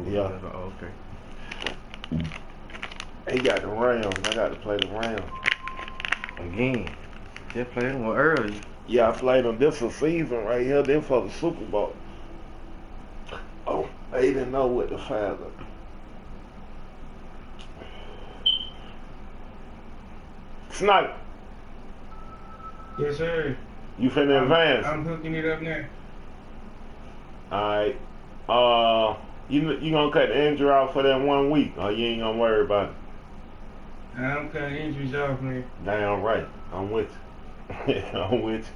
Yeah. Oh, okay. He got the Rams. I got to play the Rams. Again. Just played them early. Yeah, I played them this season right here. Then for the Super Bowl. Oh, they didn't know what the father. Snipe. Yes, sir. You finna advance? I'm hooking it up now. Alright. You gonna cut the injury out for that 1 week, or you ain't gonna worry about it? I'm cutting injuries off, man. Damn right. I'm with you. I'm with you.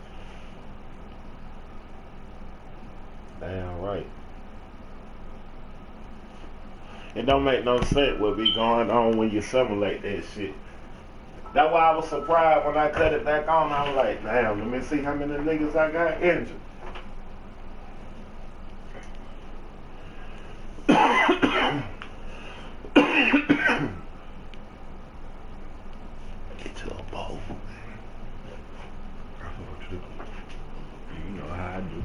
Damn right. It don't make no sense what be going on when you simulate that shit. That's why I was surprised when I cut it back on. I was like, damn, let me see how many niggas I got injured. Get to a bowl. You know how I do.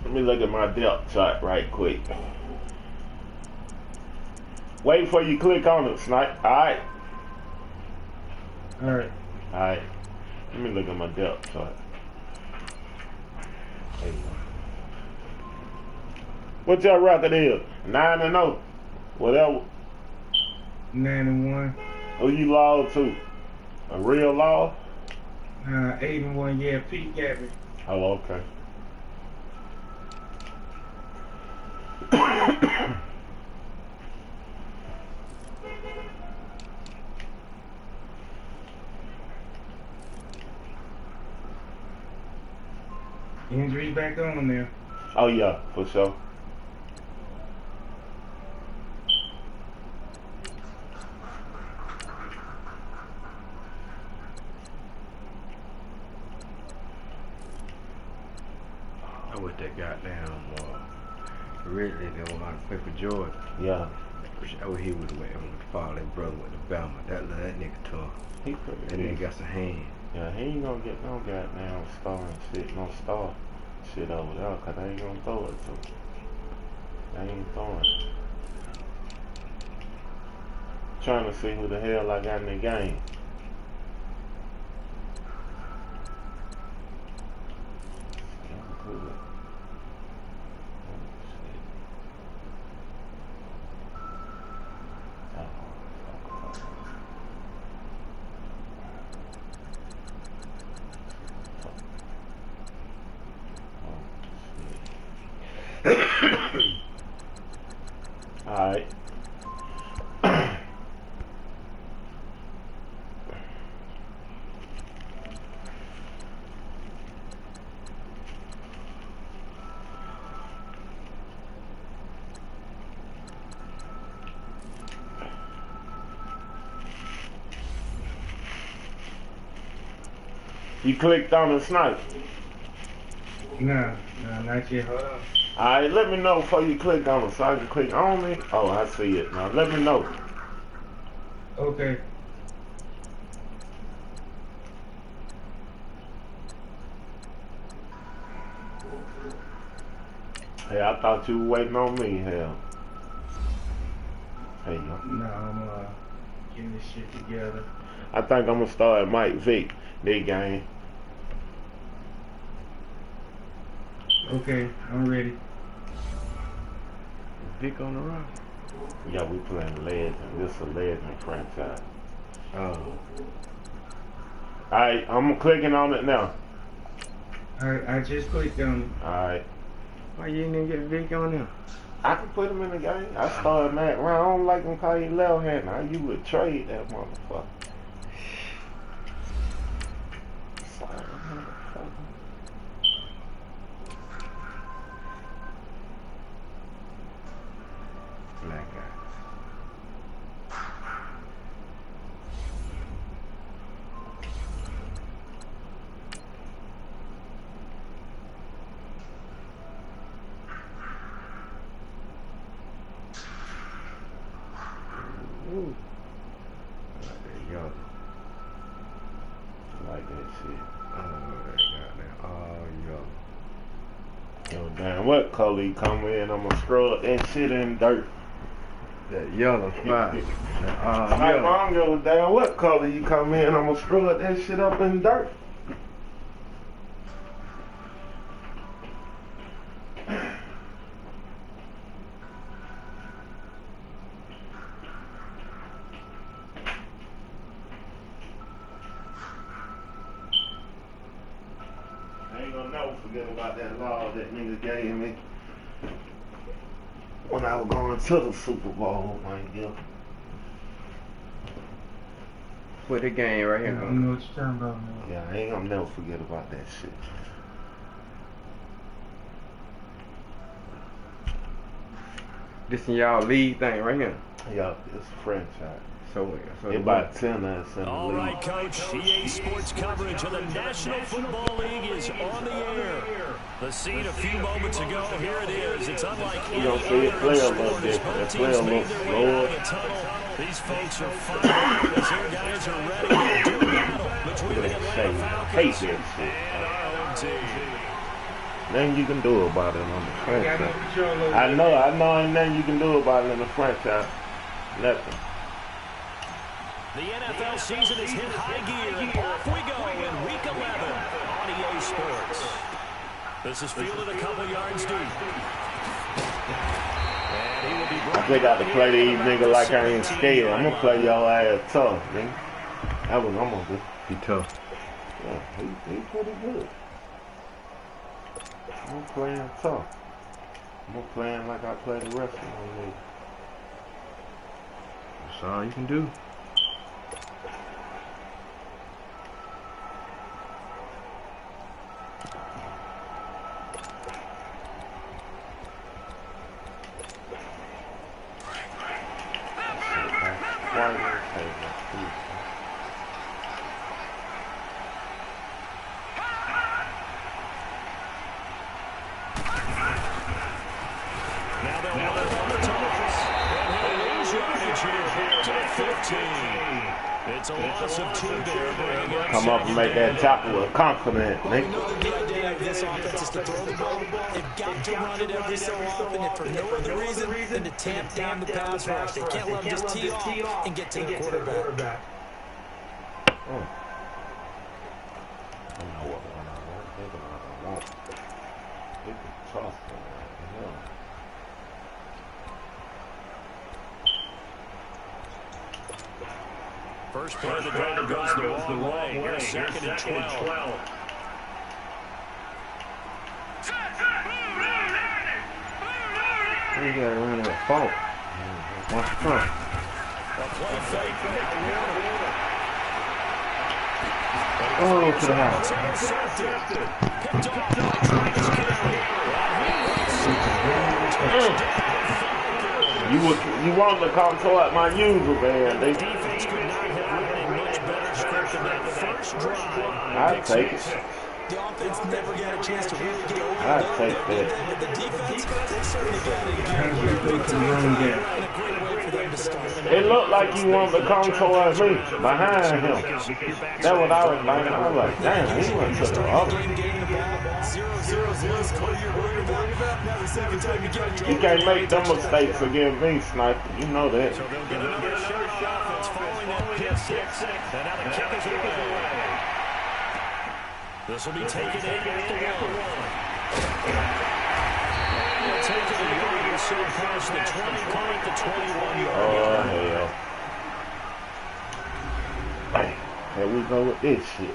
Let me look at my depth chart right quick. Wait before you click on it, Snipe. Alright. Alright. Alright. Let me look at my depth chart. There you go. What your record is? 9-0. Whatever. 9-1. Who you lost to? A real loss? 8-1. Yeah, Pete got me. Oh, okay. Injuries back on there. Oh yeah, for sure. I wish that goddamn Ridley that went out to play for Georgia. Yeah. I wish he would have went and followed that brother with the Bama. That nigga tough. He pretty That nigga got some hand. Yeah, he ain't gonna get no goddamn star and shit, no star shit over there, cause they ain't gonna throw it to him. They ain't throwing it. Trying to see who the hell I got in the game. Alright. You clicked on the Snipe? No, not yet. Hold on. Alright, let me know before you click on it so I can click on it. Oh, I see it now. Let me know. Okay. Hey, I thought you were waiting on me, hell. Hey, yo. No, I'm getting this shit together. I think I'm gonna start at Mike Vick, big game. Okay, I'm ready. Vic on the rock. Yeah, we playing Legend. This is a Legend franchise. Oh. Alright, I'm clicking on it now. Alright, I just clicked on it. Alright. Why you didn't get Vic on there? I can put him in the game. I started Matt Ryan. I don't like him call you left hand. Now you would trade that motherfucker. Sorry, motherfucker. Black guy. Ooh. I like that yellow. I like that shit. I don't know that goddamn. Oh, yellow. Yo, damn, what color you come in? I'ma scrub that shit in dirt. That yellow spot. That, Like, yellow. I don't give a damn what color you come in. I'ma scrub that shit up in dirt. I ain't gonna never forget about that law that nigga gave me when I was going to the Super Bowl, man. Yeah. Put the game right I here. don't know what you're talking about, man. Yeah, I ain't gonna never forget about that shit. This in y'all league thing right here. Yeah, it's a franchise. So It about 10 of us in the All league. right, Coach. EA Sports coverage of the National Football League is on the air. The scene a few moments ago, here it is. It's unlike You don't see it play a little different. It play a little slower. These folks are fighting as their guys are ready to do battle between the Atlanta Hate Falcons that shit. and our home team. Nothing you can do about it on the I got no franchise. control over I it. know ain't nothing you can do about it in the franchise. Nothing. The NFL season is hit high gear, and off we go in Week 11 on EA Sports. This is fielded a couple yards deep. And he will be I think I got to play these niggas like I ain't scared. I'm gonna play your ass tough, nigga. That's what I'm gonna do. He tough. Yeah, he pretty good. I'm playing tough. I'm playing like I play the rest of my league. That's all you can do. Now they'll run it on the toss. And he'll lose yardage here to the 15. It's a loss of 2 there. Bringing up Come up and make that tackle with confidence, Well, we nigga. know the idea of this offense is to throw the ball. They've got to run it every so often, and for no other reason than to tamp down the pass rush. They can't let them just tee off and get to the quarterback. I know what one I want. Think of what I want. They can toss them. First play of the drive goes the wrong way. Here's second and 12. You gotta run that fault. Watch the front. Oh, to the house. You want to come toward my user, man. They Defense could not have a much better script than that first drive. I'll take it. The offense never got a chance to really get over I'll take that. but the defense, they certainly got it Trying to get to the run game. and a great way for them to start. It looked like you wanted to come towards me, behind him. That's what I was thinking. I was like, damn, he went to the other. Game getting the ball, 0-0 is what you're worried about. Now the second time you get a You can't make them mistakes against me, Sniper. You know that. So they'll get another shot on offense following that pick six. And now the kick is away. This will be taken in at the 1. They'll take it a yard or so past the 20, call it the 21-yard line. Oh, hell. Hey, here we go with this shit.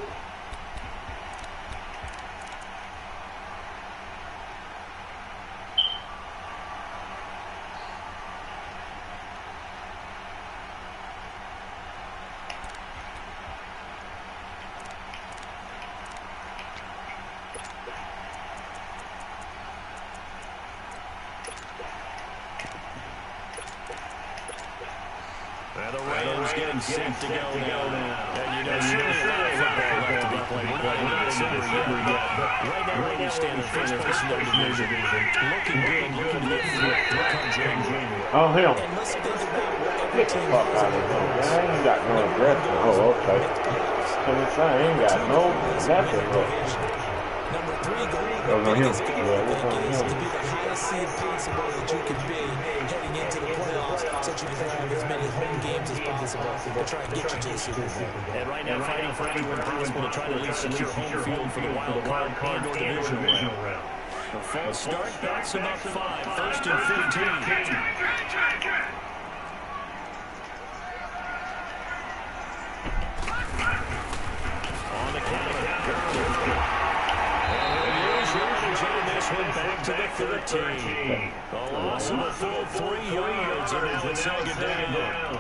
And the Rams getting set to go now. And you know, surely a lot of football left to be played. We're not even at center yet, but right now they stand in first place in their division. Looking good, looking to get through. Come January. Oh, hell. And let's think about what every Get the team fuck out of here. I ain't got no aggressive. Oh, okay. I ain't got no nothing. Number 3 goal, That was on him. is to be the highest seed possible that you can be heading into the playoffs, so that you can have as many home games as possible to try and get you to the Super Bowl. And right now, fighting for everyone possible to try to at least secure home field for the wild card and or divisional round. The false start backs him up 5, first and 15. On the counter. Back to the 13. A loss of a full 3 yards, and now it's second down.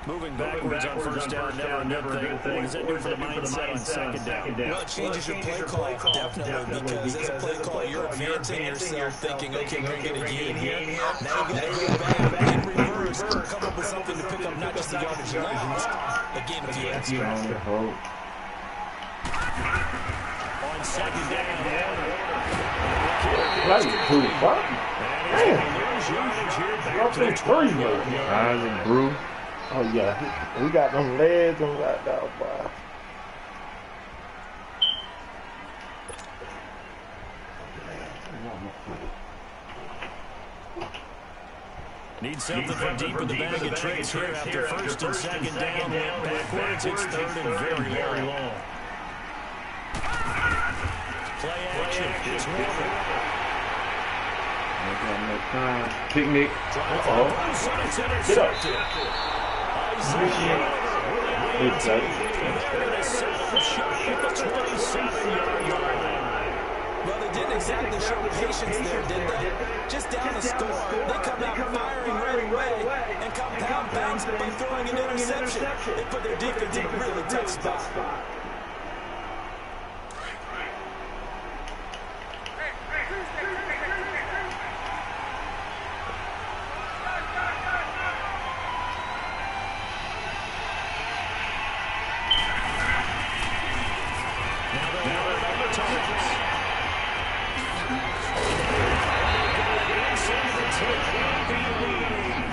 Moving backwards on first down, never a good thing. What does that do for the mindset on second down? Well, it changes your play call, definitely, because as a play call, you're advancing yourself, thinking, okay, we're going to get a gain here. Now you got to go back in reverse, come up with something to pick up not just the yardage you lost, but gain a few extra. On second down, That's too far. Roughly 3 yards. Eyes and Brew. Oh, yeah. We got them legs and got that, boy. Need something from deep in the bag of tricks here after first and second down. Went backwards. It's third and very long. Play action. It's Warner. No time. Picnic. Uh-oh. Get up. Well, they didn't exactly show patience there, did they? Just down the score, they come out firing right away and compound things by throwing an interception. They put their defense in a really tough spot.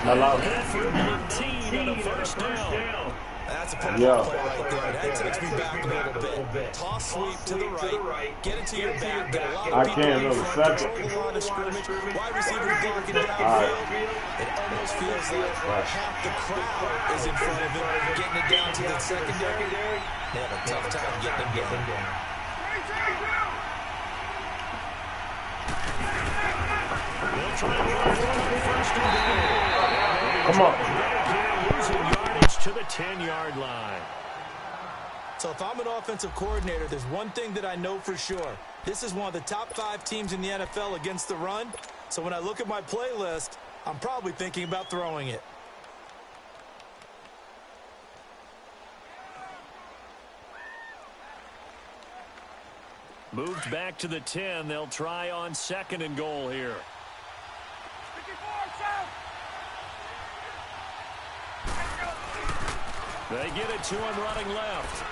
Hello. That's a play right there. That takes me back a little bit. Toss sweep to the right. Get it to your back. Get a lot of people in front. Control the line of scrimmage. Wide receivers blocking downfield. It almost feels like half the crowd is in front of him. Getting it down to the secondary. They have a tough time getting it down. Come on. Losing yardage to the 10-yard line. So if I'm an offensive coordinator, there's one thing that I know for sure. This is one of the top 5 teams in the NFL against the run. So when I look at my playlist, I'm probably thinking about throwing it. Moved back to the 10. They'll try on second and goal here. They get it to him running left.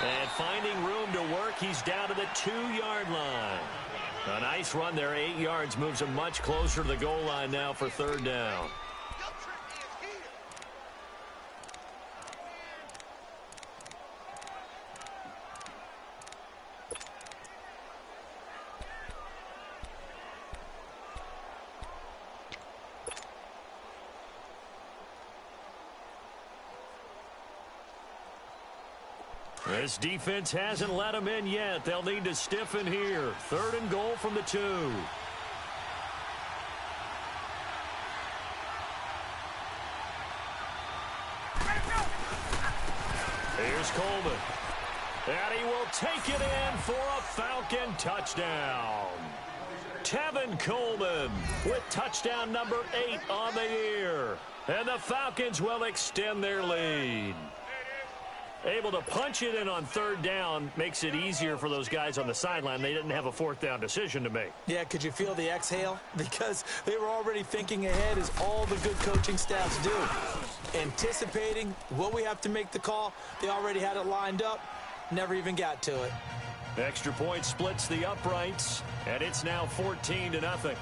And finding room to work, he's down to the 2-yard line. A nice run there, 8 yards, moves him much closer to the goal line now for third down. This defense hasn't let them in yet. They'll need to stiffen here. Third and goal from the 2. Here's Coleman. And he will take it in for a Falcon touchdown. Tevin Coleman with touchdown number 8 on the year. And the Falcons will extend their lead. Able to punch it in on third down makes it easier for those guys on the sideline. They didn't have a fourth down decision to make. Yeah, could you feel the exhale? Because they were already thinking ahead, as all the good coaching staffs do. Anticipating, will we have to make the call? They already had it lined up, never even got to it. Extra point splits the uprights, and it's now 14-0.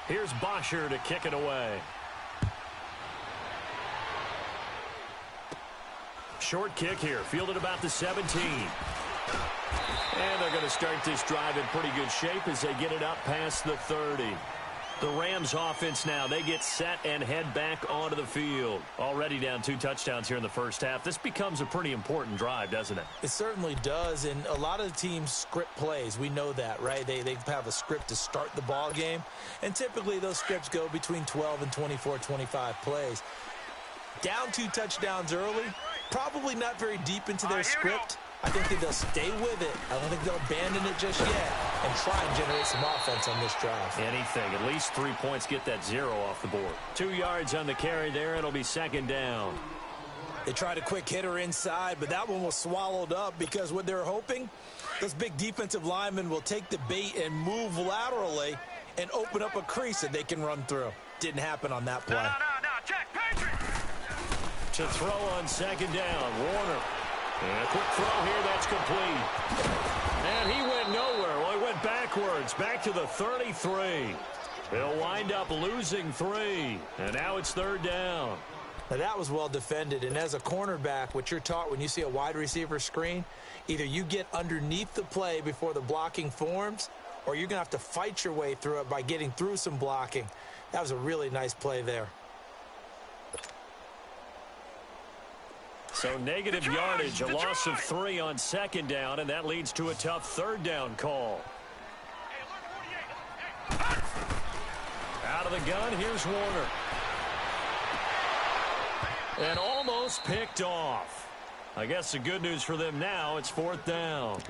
Here's Bosher to kick it away. Short kick here, fielded about the 17. And they're going to start this drive in pretty good shape as they get it up past the 30. The Rams offense now, they get set and head back onto the field. Already down 2 touchdowns here in the first half. This becomes a pretty important drive, doesn't it? It certainly does, and a lot of the teams script plays. We know that, right? They have a script to start the ball game, and typically those scripts go between 12 and 24, 25 plays. Down 2 touchdowns early, probably not very deep into their script. I think that they'll stay with it. I don't think they'll abandon it just yet and try and generate some offense on this drive. Anything. At least 3 points, get that 0 off the board. 2 yards on the carry there. It'll be second down. They tried a quick hitter inside, but that one was swallowed up because what they're hoping, those big defensive linemen will take the bait and move laterally and open up a crease that they can run through. Didn't happen on that play. No, check, Patrick! To throw on second down, Warner. And a quick throw here, that's complete. And he went nowhere. Well, he went backwards, back to the 33. They'll wind up losing 3. And now it's third down. Now that was well defended, and as a cornerback, what you're taught when you see a wide receiver screen, either you get underneath the play before the blocking forms, or you're going to have to fight your way through it by getting through some blocking. That was a really nice play there. So negative yardage, a loss of 3 on second down, and that leads to a tough third down call. Out of the gun, here's Warner. And almost picked off. I guess the good news for them now, it's fourth down.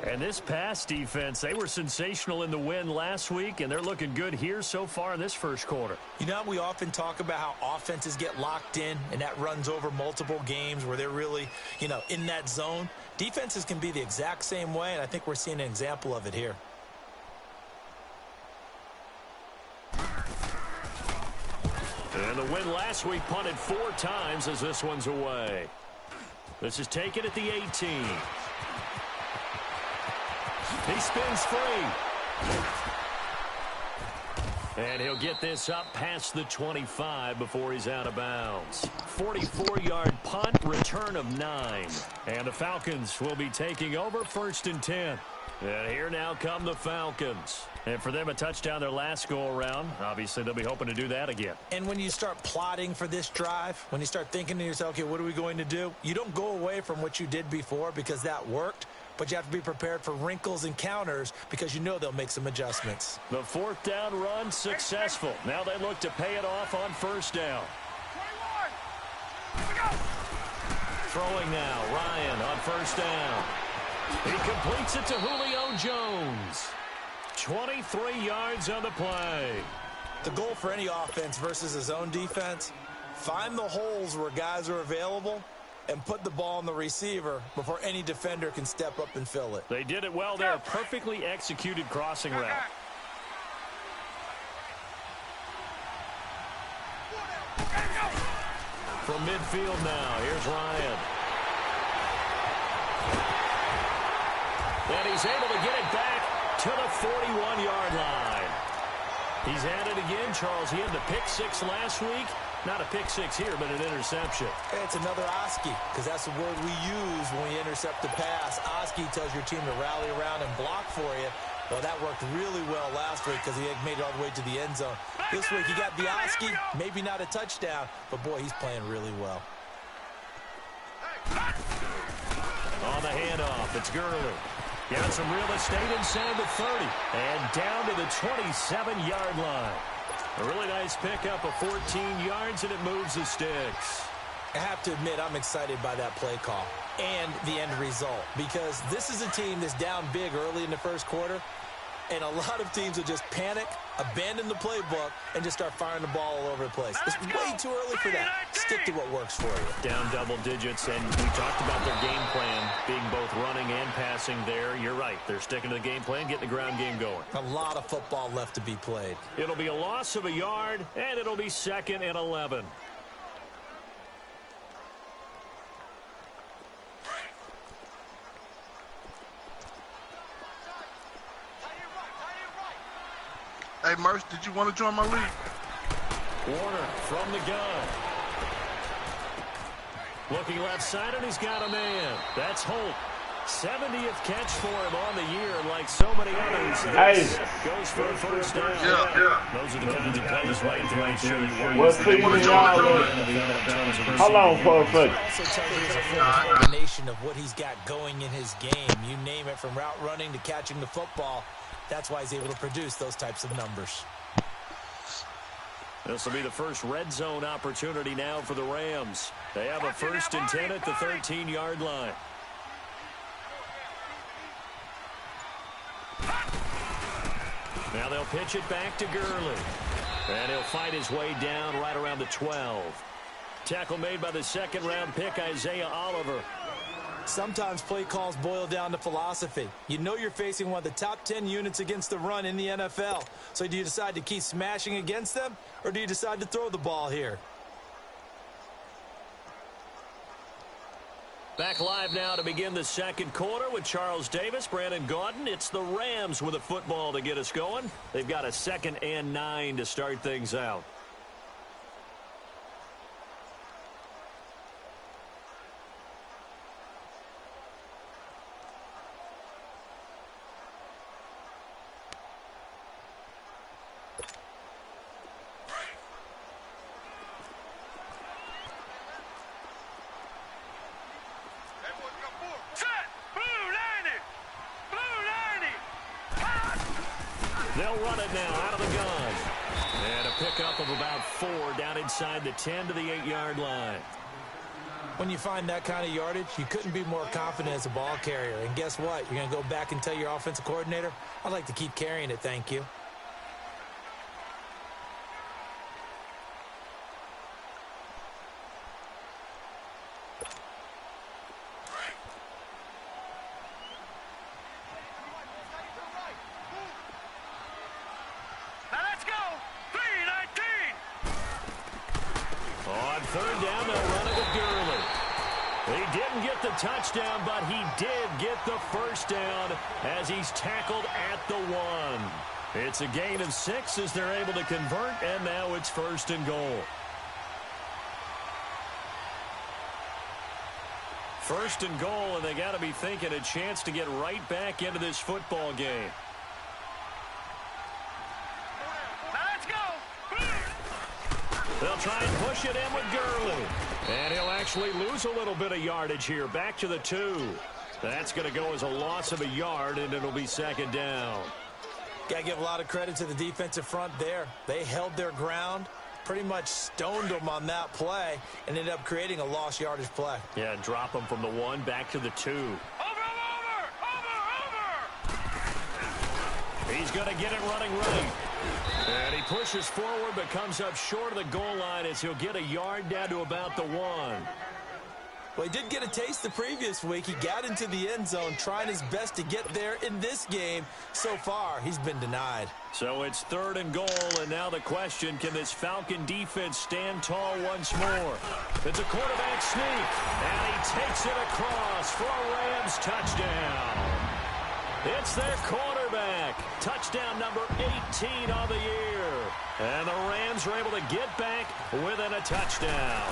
And this pass defense, they were sensational in the win last week, and they're looking good here so far in this first quarter. You know, we often talk about how offenses get locked in, and that runs over multiple games where they're really, in that zone. Defenses can be the exact same way, and I think we're seeing an example of it here. And the win last week punted 4 times as this one's away. This is taken at the 18. He spins free. And he'll get this up past the 25 before he's out of bounds. 44-yard punt, return of 9. And the Falcons will be taking over, 1st and 10. And here now come the Falcons. And for them, a touchdown their last go-around. Obviously, they'll be hoping to do that again. And when you start plotting for this drive, when you start thinking to yourself, okay, what are we going to do? You don't go away from what you did before because that worked. But you have to be prepared for wrinkles and counters because you know they'll make some adjustments. The 4th down run successful. Now they look to pay it off on 1st down. 21. Throwing now, Ryan on 1st down. He completes it to Julio Jones. 23 yards on the play. The goal for any offense versus his own defense, find the holes where guys are available and put the ball on the receiver before any defender can step up and fill it. They did it well there. Perfectly executed crossing route. From midfield now, here's Ryan. And he's able to get it back to the 41-yard line. He's at it again, Charles. He had the pick 6 last week. Not a pick 6 here, but an interception. It's another Oski, because that's the word we use when we intercept the pass. Oski tells your team to rally around and block for you. Well, that worked really well last week because he had made it all the way to the end zone. This week, he got the Oski, maybe not a touchdown, but, boy, he's playing really well. On the handoff, it's Gurley. Got some real estate inside the 30. And down to the 27-yard line. A really nice pickup of 14 yards, and it moves the sticks. I have to admit, I'm excited by that play call and the end result, because this is a team that's down big early in the first quarter, and a lot of teams will just panic, abandon the playbook, and just start firing the ball all over the place. It's way too early for that. Stick to what works for you. Down double digits, and we talked about their game plan being both running and passing there. You're right. They're sticking to the game plan, getting the ground game going. A lot of football left to be played. It'll be a loss of a yard, and it'll be 2nd and 11. Hey, Merce, did you want to join my league? Warner from the gun. Looking left side, and he's got a man. That's Holt. 70th catch for him on the year, like so many others. Hey. Goes for a first down. Yeah. Those are the kinds of plays right to make sure you What team y'all in? How long for a second? Also tells you it's a full combination of what he's got going in his game. You name it, from route running to catching the football. That's why he's able to produce those types of numbers. This will be the first red zone opportunity now for the Rams. They have a 1st and 10 at the 13-yard line. Now they'll pitch it back to Gurley. And he'll fight his way down right around the 12. Tackle made by the 2nd-round pick, Isaiah Oliver. Sometimes play calls boil down to philosophy. You know you're facing one of the top 10 units against the run in the NFL. So do you decide to keep smashing against them, or do you decide to throw the ball here? Back live now to begin the 2nd quarter with Charles Davis, Brandon Gaudin. It's the Rams with a football to get us going. They've got a 2nd and 9 to start things out. They'll run it now out of the gun. And a pickup of about 4 down inside the 10 to the 8-yard line. When you find that kind of yardage, you couldn't be more confident as a ball carrier. And guess what? You're going to go back and tell your offensive coordinator, I'd like to keep carrying it, thank you. Touchdown, but he did get the first down as he's tackled at the 1. It's a gain of 6 as they're able to convert, and now it's 1st and goal. 1st and goal, and they got to be thinking a chance to get right back into this football game. They'll try and push it in with Gurley. And he'll actually lose a little bit of yardage here. Back to the 2. That's going to go as a loss of a yard, and it'll be 2nd down. Got to give a lot of credit to the defensive front there. They held their ground, pretty much stoned them on that play, and ended up creating a lost yardage play. Yeah, drop them from the 1 back to the 2. Over! He's going to get it running right. And he pushes forward but comes up short of the goal line as he'll get a yard down to about the 1. Well, he did get a taste the previous week. He got into the end zone trying his best to get there in this game. So far, he's been denied. So it's 3rd and goal, and now the question, can this Falcon defense stand tall once more? It's a quarterback sneak, and he takes it across for a Rams touchdown. It's their quarterback. Touchdown number 18 on the year. And the Rams are able to get back within a touchdown.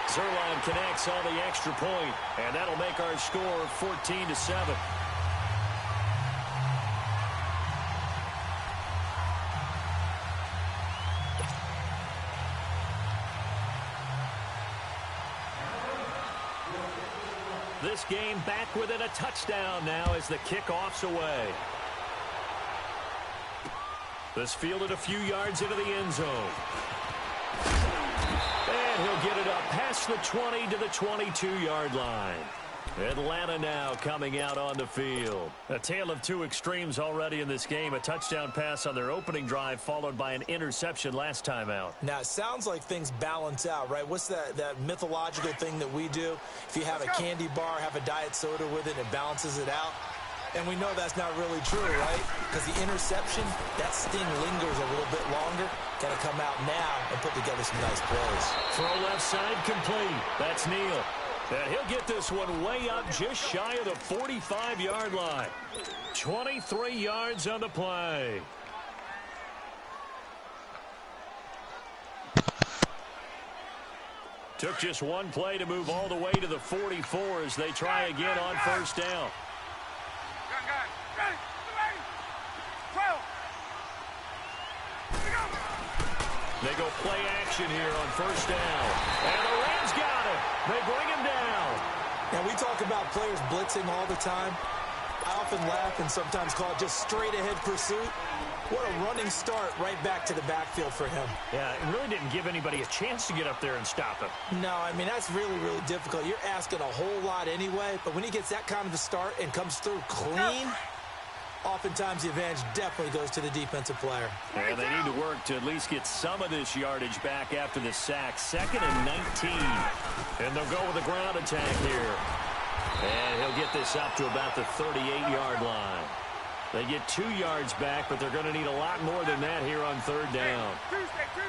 Zerline connects on the extra point, and that'll make our score 14-7. This this game back within a touchdown now as the kickoff's away. This fielded a few yards into the end zone. And he'll get it up past the 20 to the 22-yard line. Atlanta now coming out on the field. A tale of two extremes already in this game. A touchdown pass on their opening drive followed by an interception last time out. Now, it sounds like things balance out, right? What's that mythological thing that we do? If you have a candy bar, have a diet soda with it, it balances it out. And we know that's not really true, right? Because the interception, that sting lingers a little bit longer. Got to come out now and put together some nice plays. Throw left side complete. That's Neal. And he'll get this one way up just shy of the 45-yard line. 23 yards on the play. Took just one play to move all the way to the 44 as they try again on first down. They go play action here on first down. And the Rams got it. They bring him down. Now, we talk about players blitzing all the time. I often laugh and sometimes call it just straight-ahead pursuit. What a running start right back to the backfield for him. Yeah, it really didn't give anybody a chance to get up there and stop him. No, I mean, that's really, really difficult. You're asking a whole lot anyway, but when he gets that kind of a start and comes through clean, oftentimes the advantage definitely goes to the defensive player. And they need to work to at least get some of this yardage back after the sack. 2nd and 19. And they'll go with a ground attack here. And he'll get this up to about the 38-yard line. They get 2 yards back, but they're going to need a lot more than that here on third down.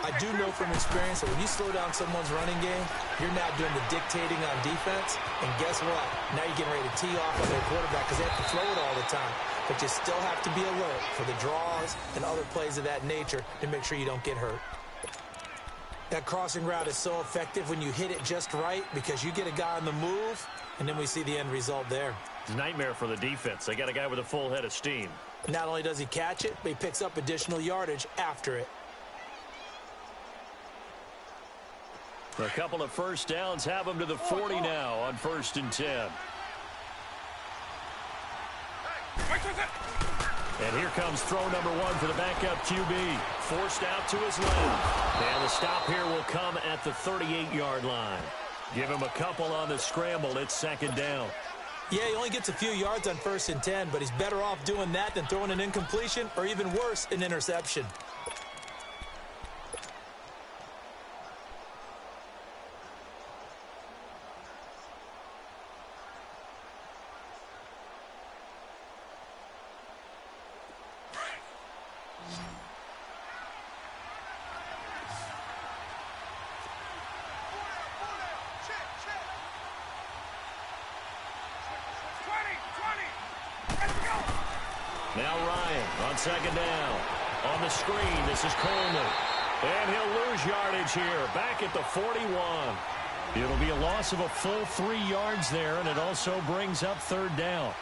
I do know from experience that when you slow down someone's running game, you're now doing the dictating on defense. And guess what? Now you're getting ready to tee off on their quarterback because they have to throw it all the time. But you still have to be alert for the draws and other plays of that nature to make sure you don't get hurt. That crossing route is so effective when you hit it just right because you get a guy on the move, and then we see the end result there. Nightmare for the defense. They got a guy with a full head of steam. Not only does he catch it, but he picks up additional yardage after it. A couple of first downs have him to the 40 now on 1st and 10. And here comes throw number 1 for the backup QB. Forced out to his left. And the stop here will come at the 38-yard line. Give him a couple on the scramble. It's 2nd down. Yeah, he only gets a few yards on 1st and 10, but he's better off doing that than throwing an incompletion or even worse, an interception. Now Ryan on 2nd down. On the screen, this is Coleman. And he'll lose yardage here, back at the 41. It'll be a loss of a full 3 yards there, and it also brings up 3rd down.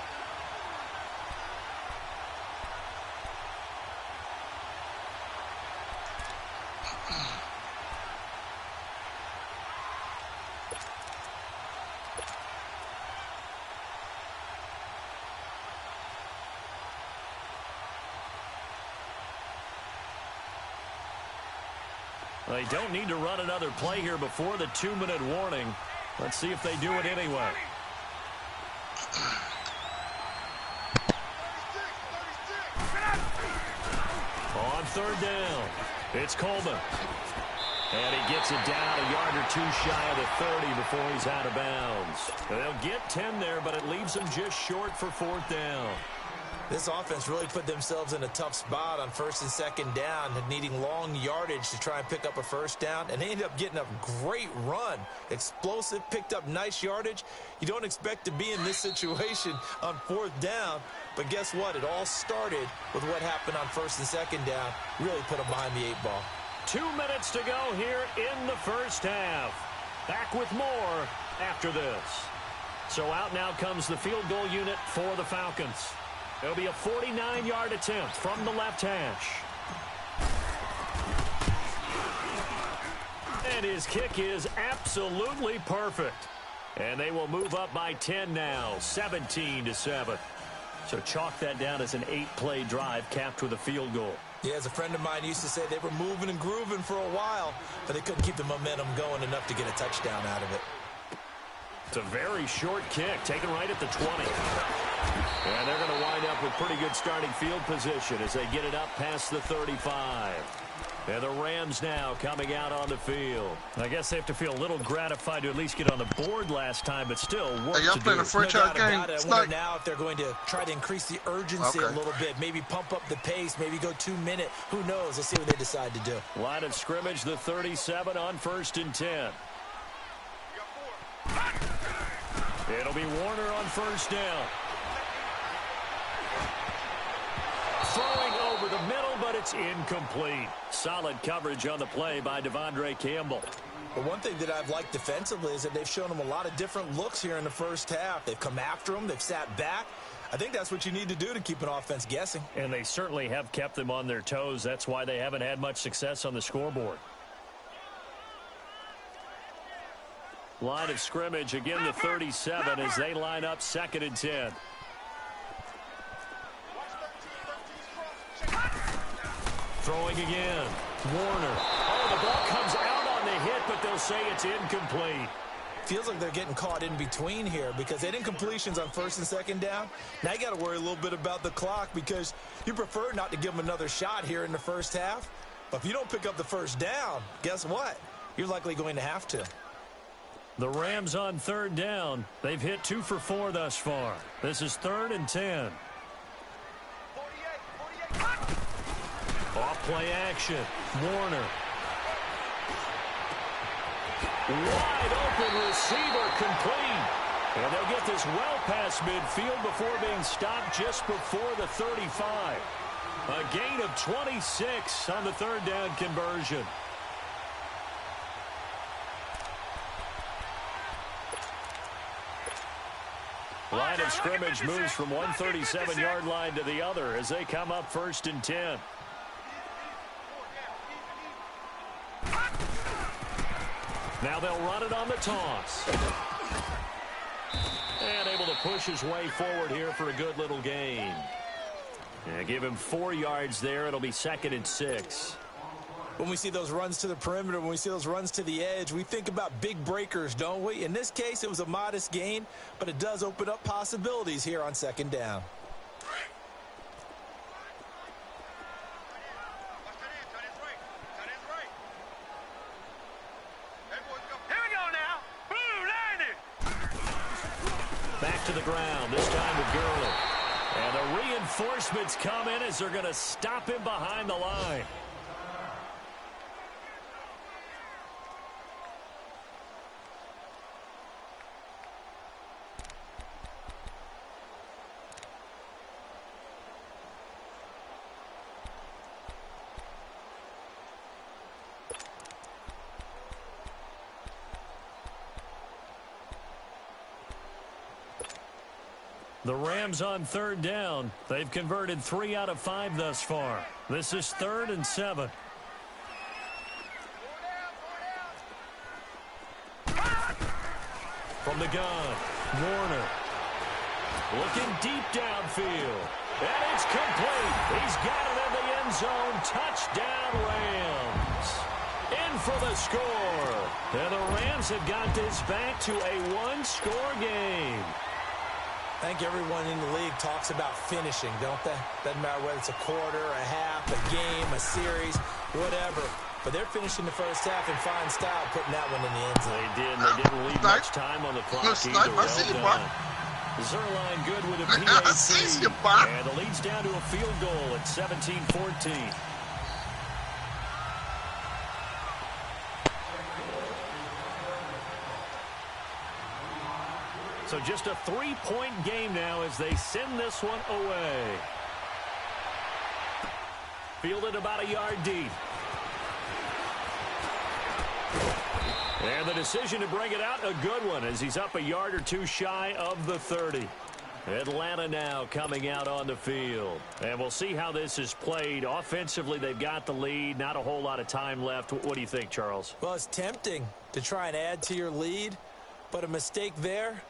They don't need to run another play here before the 2-minute warning. Let's see if they do it anyway. On 3rd down, it's Coleman. And he gets it down a yard or 2 shy of the 30 before he's out of bounds. They'll get 10 there, but it leaves them just short for 4th down. This offense really put themselves in a tough spot on 1st and 2nd down, needing long yardage to try and pick up a 1st down, and they ended up getting a great run. Explosive, picked up nice yardage. You don't expect to be in this situation on 4th down, but guess what? It all started with what happened on 1st and 2nd down. Really put them behind the 8 ball. 2 minutes to go here in the first half. Back with more after this. So out now comes the field goal unit for the Falcons. It'll be a 49-yard attempt from the left hash. And his kick is absolutely perfect. And they will move up by 10 now, 17-7. So chalk that down as an 8-play drive capped with a field goal. Yeah, as a friend of mine used to say, they were moving and grooving for a while, but they couldn't keep the momentum going enough to get a touchdown out of it. It's a very short kick, taken right at the 20. And they're going to wind up with pretty good starting field position as they get it up past the 35. And the Rams now coming out on the field. I guess they have to feel a little gratified to at least get on the board last time, but still work to do. Y'all playing a franchise game? I wonder now if they're going to try to increase the urgency a little bit, maybe pump up the pace, maybe go 2 minute. Who knows? Let's see what they decide to do. Line of scrimmage, the 37 on 1st and 10. It'll be Warner on 1st down. Throwing over the middle, but it's incomplete. Solid coverage on the play by Devondre Campbell. But one thing that I've liked defensively is that they've shown them a lot of different looks here in the first half. They've come after them. They've sat back. I think that's what you need to do to keep an offense guessing. And they certainly have kept them on their toes. That's why they haven't had much success on the scoreboard. Line of scrimmage, again the 37 as they line up 2nd and 10. Throwing again. Warner. Oh, the ball comes out on the hit, but they'll say it's incomplete. Feels like they're getting caught in between here because they had incompletions on 1st and 2nd down. Now you got to worry a little bit about the clock because you prefer not to give them another shot here in the first half. But if you don't pick up the 1st down, guess what? You're likely going to have to. The Rams on 3rd down. They've hit 2 for 4 thus far. This is 3rd and 10. Off play action. Warner. Wide open receiver complete. And they'll get this well past midfield before being stopped just before the 35. A gain of 26 on the 3rd down conversion. Line of scrimmage moves from one 37-yard line to the other as they come up 1st and 10. Now they'll run it on the toss. And able to push his way forward here for a good little gain. And give him 4 yards there. It'll be 2nd and 6. When we see those runs to the perimeter, when we see those runs to the edge, we think about big breakers, don't we? In this case, it was a modest gain, but it does open up possibilities here on 2nd down. Back to the ground, this time with Gurley. And the reinforcements come in as they're going to stop him behind the line. The Rams on 3rd down. They've converted 3 out of 5 thus far. This is 3rd and 7. From the gun, Warner. Looking deep downfield. And it's complete. He's got it in the end zone. Touchdown, Rams. In for the score. And the Rams have got this back to a 1-score game. I think everyone in the league talks about finishing, don't they? Doesn't matter whether it's a quarter, a half, a game, a series, whatever. But they're finishing the first half in fine style, putting that one in the end zone. They did. They didn't leave much time on the clock either. Well done. Zerline good with a PAT. And the lead's down to a field goal at 17-14. So just a 3-point game now as they send this one away. Fielded about a yard deep. And the decision to bring it out, a good one, as he's up a yard or 2 shy of the 30. Atlanta now coming out on the field. And we'll see how this is played. Offensively, they've got the lead. Not a whole lot of time left. What do you think, Charles? Well, it's tempting to try and add to your lead. But a mistake there,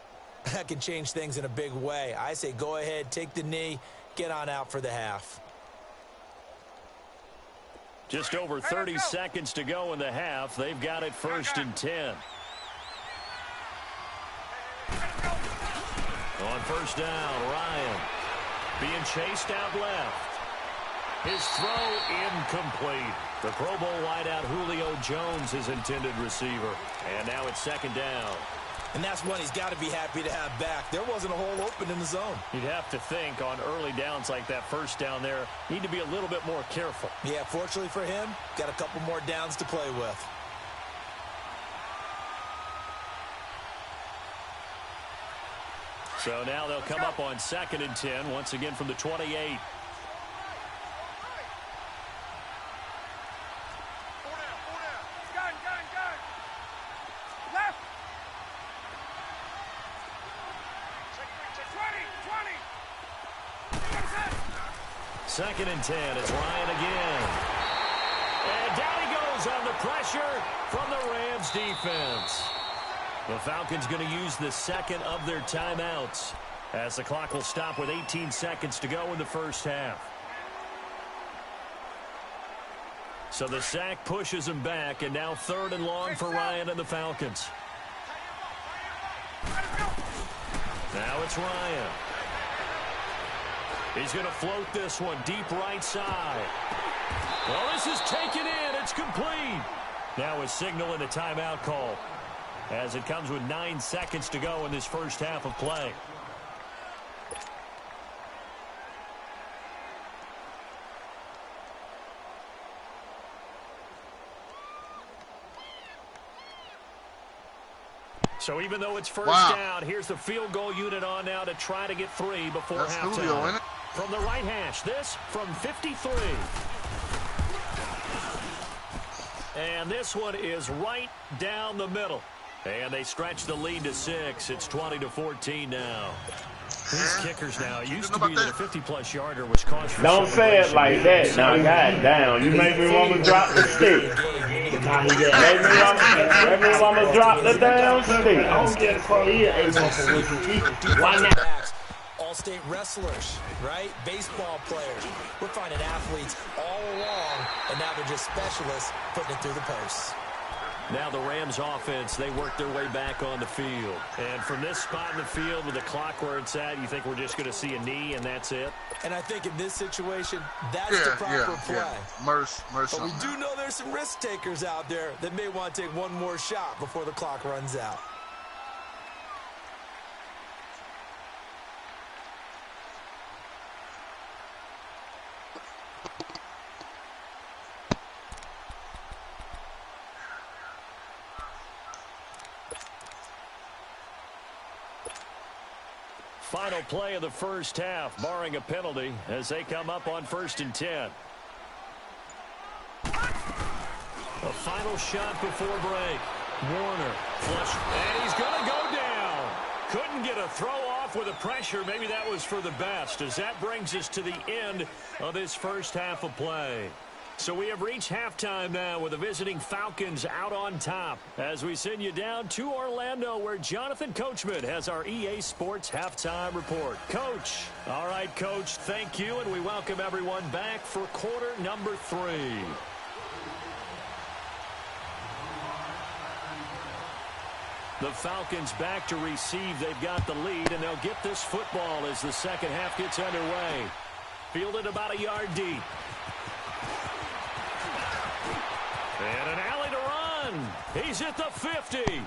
that can change things in a big way. I say go ahead, take the knee, get on out for the half. Just over 30 seconds to go in the half. They've got it 1st and 10. On 1st down, Ryan being chased out left. His throw incomplete. The Pro Bowl wideout Julio Jones, his intended receiver. And now it's 2nd down. And that's one he's got to be happy to have back. There wasn't a hole open in the zone. You'd have to think on early downs like that 1st down there, need to be a little bit more careful. Yeah, fortunately for him, got a couple more downs to play with. So now they'll come up on 2nd and 10, once again from the 28. Second and 10, it's Ryan again. And down he goes on the pressure from the Rams defense. The Falcons going to use the 2nd of their timeouts as the clock will stop with 18 seconds to go in the 1st half. So the sack pushes him back, and now 3rd and long for Ryan and the Falcons. Now it's Ryan. He's going to float this one deep right side. Well, this is taken in. It's complete. Now a signal and a timeout call as it comes with 9 seconds to go in this 1st half of play. So even though it's 1st down, here's the field goal unit on now to try to get 3 before halftime. Julio, ain't it? From the right hash, this from 53. And this one is right down the middle. And they stretch the lead to 6. It's 20-14 now. These kickers now, it used to be that a 50-plus yarder was cause for don't say it like that. Now, goddamn, you make me want to drop the stick. Make me want to drop the damn stick. I don't get a call here. Why not? All-state wrestlers, right? Baseball players. We're finding athletes all along, and now they're just specialists putting it through the posts. Now the Rams offense, they work their way back on the field. And from this spot in the field with the clock where it's at, you think we're just going to see a knee and that's it? And I think in this situation, that's the proper play. Yeah. Mercy. But we do know there's some risk takers out there that may want to take one more shot before the clock runs out. Final play of the 1st half, barring a penalty, as they come up on 1st and 10. A final shot before break. Warner, flush, and he's going to go down. Couldn't get a throw off with the pressure. Maybe that was for the best, as that brings us to the end of this 1st half of play. So we have reached halftime now with the visiting Falcons out on top as we send you down to Orlando where Jonathan Coachman has our EA Sports halftime report. Coach. All right, Coach, thank you, and we welcome everyone back for quarter number 3. The Falcons back to receive. They've got the lead, and they'll get this football as the 2nd half gets underway. Fielded about a yard deep. And an alley to run. He's at the 50,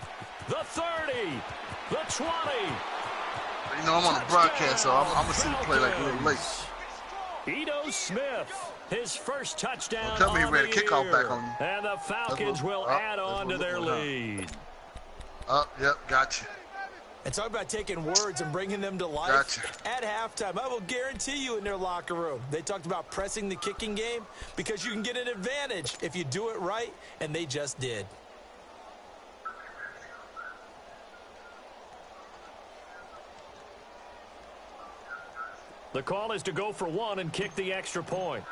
the 30, the 20. You know, I'm on the broadcast, so I'm going to see the play like a little late. Ito Smith, his first touchdown Tell me he ran a kickoff year. back on you. And the Falcons will add on to their lead. Yep, gotcha. And talk about taking words and bringing them to life. Gotcha. At halftime, I will guarantee you in their locker room, they talked about pressing the kicking game because you can get an advantage if you do it right, and they just did. The call is to go for 1 and kick the extra point.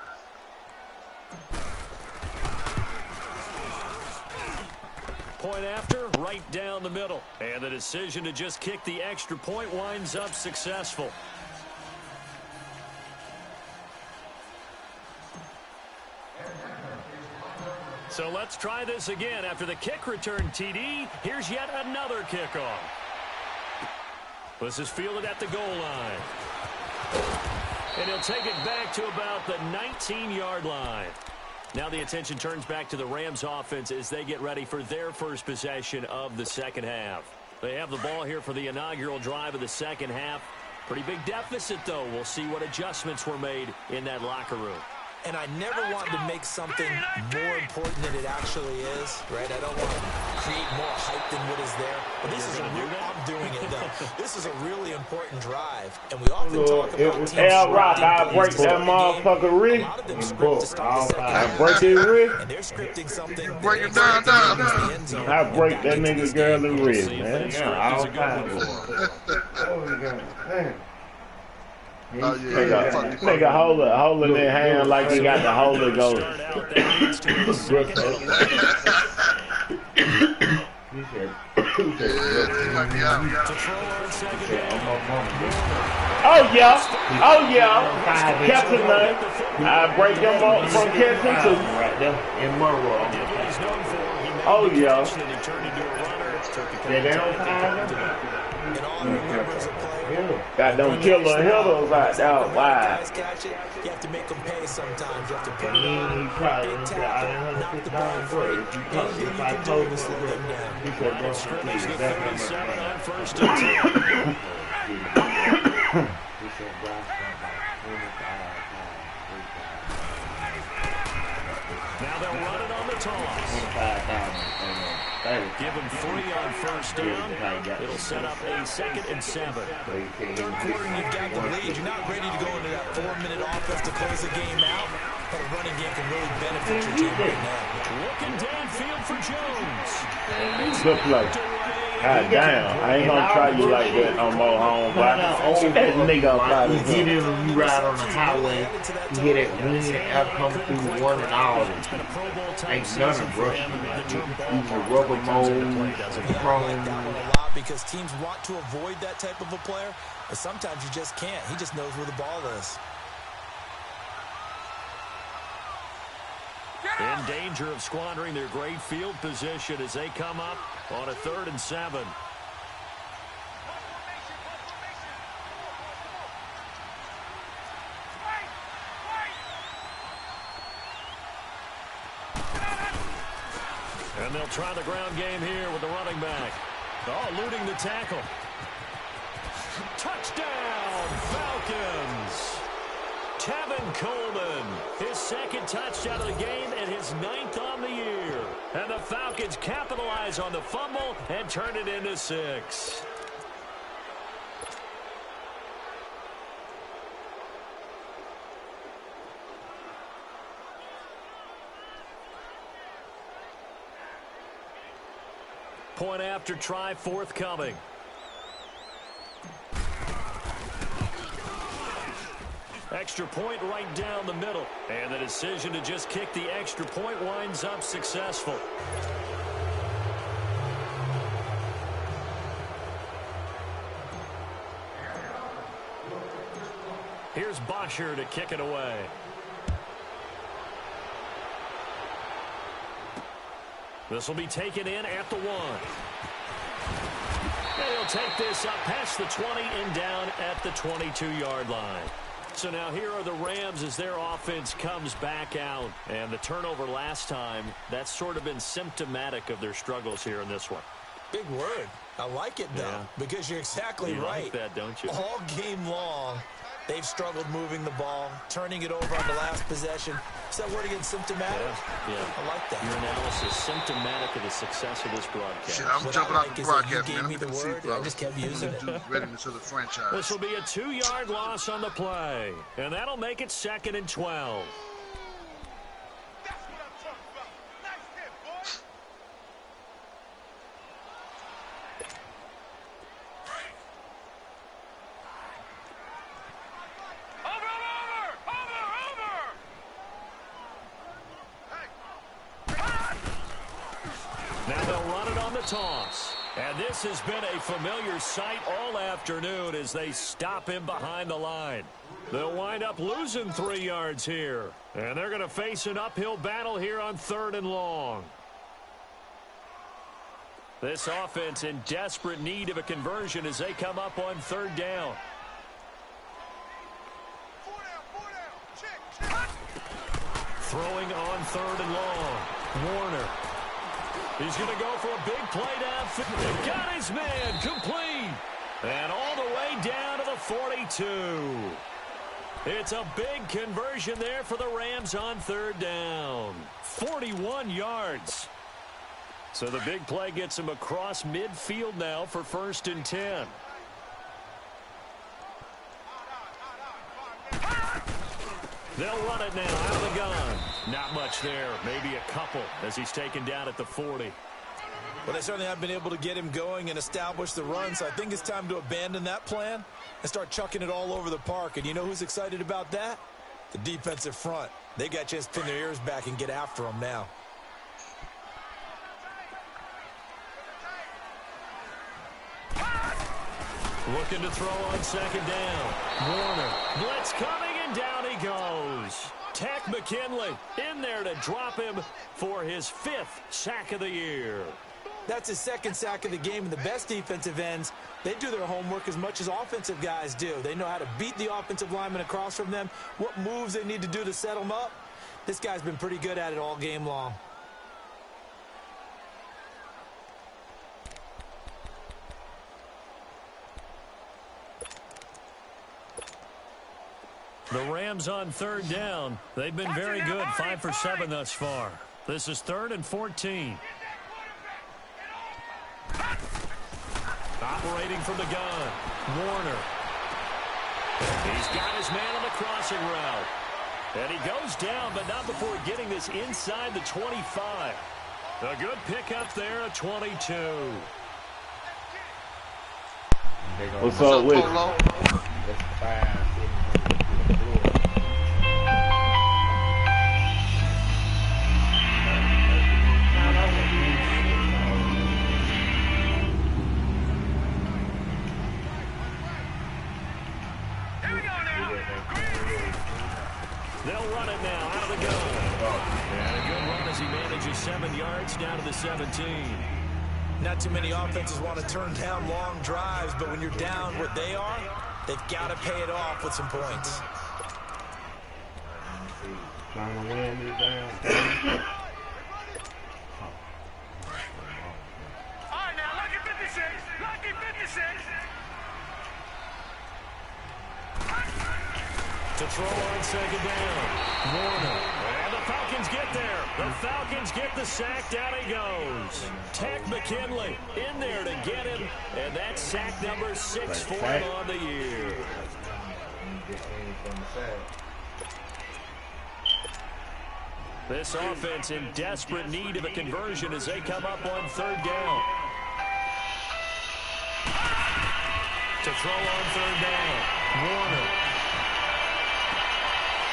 Point after, right down the middle. And the decision to just kick the extra point winds up successful. So let's try this again. After the kick return TD, here's yet another kickoff. This is fielded at the goal line. And he'll take it back to about the 19-yard line. Now the attention turns back to the Rams offense as they get ready for their first possession of the second half. They have the ball here for the inaugural drive of the second half. Pretty big deficit, though. We'll see what adjustments were made in that locker room. And I never want to make something more important than it actually is, right? I don't want to create more hype than what is there. But this is a real, I'm doing it, though. This is a really important drive. And we often talk about teams. Rock, I break that motherfucker wrist. I break his wrist. And they're scripting something. Break it down. I break that nigga girl in wrist, man. Yeah, all time. Oh, yeah. Nigga holding their hand like he got the Holy Ghost. Oh yeah. Captain Knight. I break them up from catching too. Right there in Monroe. Oh yeah. They don't tie got them killer hitters out there wide. You have to make them pay sometimes. You have to put He probably knock the ball free. If I told him to slow them down, he said, "Don't scrimmage the 37 on first and 10." Now they'll run it on the toss. Give him 3 on first down. It'll set up a 2nd and 7. Third quarter, you've got the lead. You're not ready to go into that 4-minute offense to close the game out. But a running game can really benefit your team right now. Looking downfield for Jones. Good play. God damn, I ain't gonna try you like that no more, homeboy. That nigga about You get in when you ride on the highway, you hear that wind air come through one and all. Ain't none of brush. Even rubber mold, chrome. Because teams want to avoid that type of a player, but sometimes you just can't. He just knows where the ball is. In danger of squandering their great field position as they come up on a 3rd and 7. And they'll try the ground game here with the running back. Oh, eluding the tackle. Touchdown, Falcons! Tevin Coleman, his 2nd touchdown of the game and his 9th on the year. And the Falcons capitalize on the fumble and turn it into 6. Point after try forthcoming. Extra point right down the middle. And the decision to just kick the extra point winds up successful. Here's Bosher to kick it away. This will be taken in at the 1. And he'll take this up past the 20 and down at the 22-yard line. So now here are the Rams as their offense comes back out. And the turnover last time, that's sort of been symptomatic of their struggles here in this one. Big word. I like it, though, because you're exactly right. You like that, don't you? All game long, they've struggled moving the ball, turning it over on the last possession. Is that word again symptomatic? Yeah. I like that. Your analysis symptomatic of the success of this broadcast. Shit, I'm jumping out the broadcast, you man. gave me the word, I just kept using it. Readiness of the franchise. This will be a 2-yard loss on the play, and that'll make it 2nd and 12. Now they'll run it the toss. And this has been a familiar sight all afternoon as they stop him behind the line. They'll wind up losing 3 yards here. And they're going to face an uphill battle here on 3rd and long. This offense in desperate need of a conversion as they come up on 3rd down. Throwing on 3rd and long. Warner. He's going to go for a big play downfield. Got his man complete. And all the way down to the 42. It's a big conversion there for the Rams on 3rd down. 41 yards. So the big play gets him across midfield now for 1st and 10. They'll run it now out of the gun. Not much there. Maybe a couple as he's taken down at the 40. Well, they certainly haven't been able to get him going and establish the run, so I think it's time to abandon that plan and start chucking it all over the park. And you know who's excited about that? The defensive front. They got a chance to pin their ears back and get after him now. Looking to throw on 2nd down. Warner. Blitz coming, and down he goes. Tech McKinley in there to drop him for his 5th sack of the year. That's his 2nd sack of the game, and the best defensive ends, they do their homework as much as offensive guys do. They know how to beat the offensive lineman across from them, what moves they need to do to set them up. This guy's been pretty good at it all game long. The Rams on 3rd down. They've been very good, 5 for 7 thus far. This is 3rd and 14. Operating from the gun. Warner. He's got his man on the crossing route. And he goes down, but not before getting this inside the 25. A good pickup there at 22. What's up with Polo? They'll run it now out of the gun. And a good run as he manages 7 yards down to the 17. Not too many offenses want to turn down long drives, but when you're down where they are, they've got to pay it off with some points. trying to win this down? To throw on 2nd down. Warner. And the Falcons get there. The Falcons get the sack. Down he goes. Tech McKinley in there to get him. And that's sack number 6 for him on the year. This offense in desperate need of a conversion as they come up on 3rd down. To throw on 3rd down. Warner.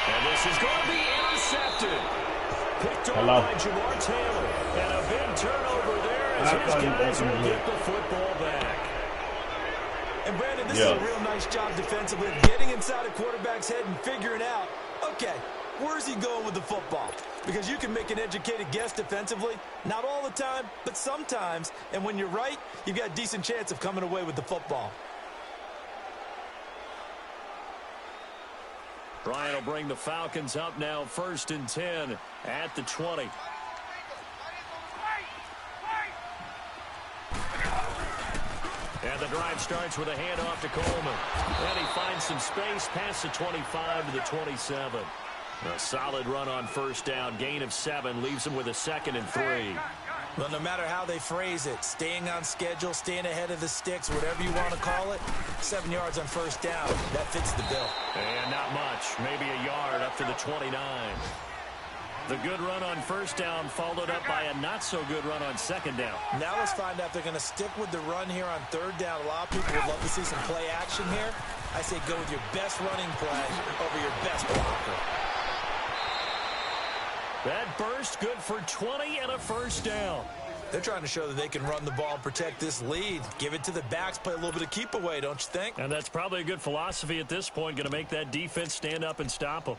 And this is going to be intercepted. Picked off by Jamar Taylor. And a big turnover there as his guys will get the football back. And Brandon, this is a real nice job defensively of getting inside a quarterback's head and figuring out, okay, where's he going with the football? Because you can make an educated guess defensively. Not all the time, but sometimes. And when you're right, you've got a decent chance of coming away with the football. Bryant will bring the Falcons up now, 1st and 10 at the 20. And the drive starts with a handoff to Coleman. And he finds some space past the 25 to the 27. A solid run on 1st down, gain of 7, leaves him with a 2nd and 3. Well, no matter how they phrase it, staying on schedule, staying ahead of the sticks, whatever you want to call it, 7 yards on 1st down, that fits the bill. And not much, maybe a yard up to the 29. The good run on 1st down followed up by a not-so-good run on 2nd down. Now let's find out if they're going to stick with the run here on 3rd down. A lot of people would love to see some play action here. I say go with your best running play over your best blocker. That burst good for 20 and a 1st down. They're trying to show that they can run the ball and protect this lead. Give it to the backs, play a little bit of keep away, don't you think? And that's probably a good philosophy at this point, going to make that defense stand up and stop them.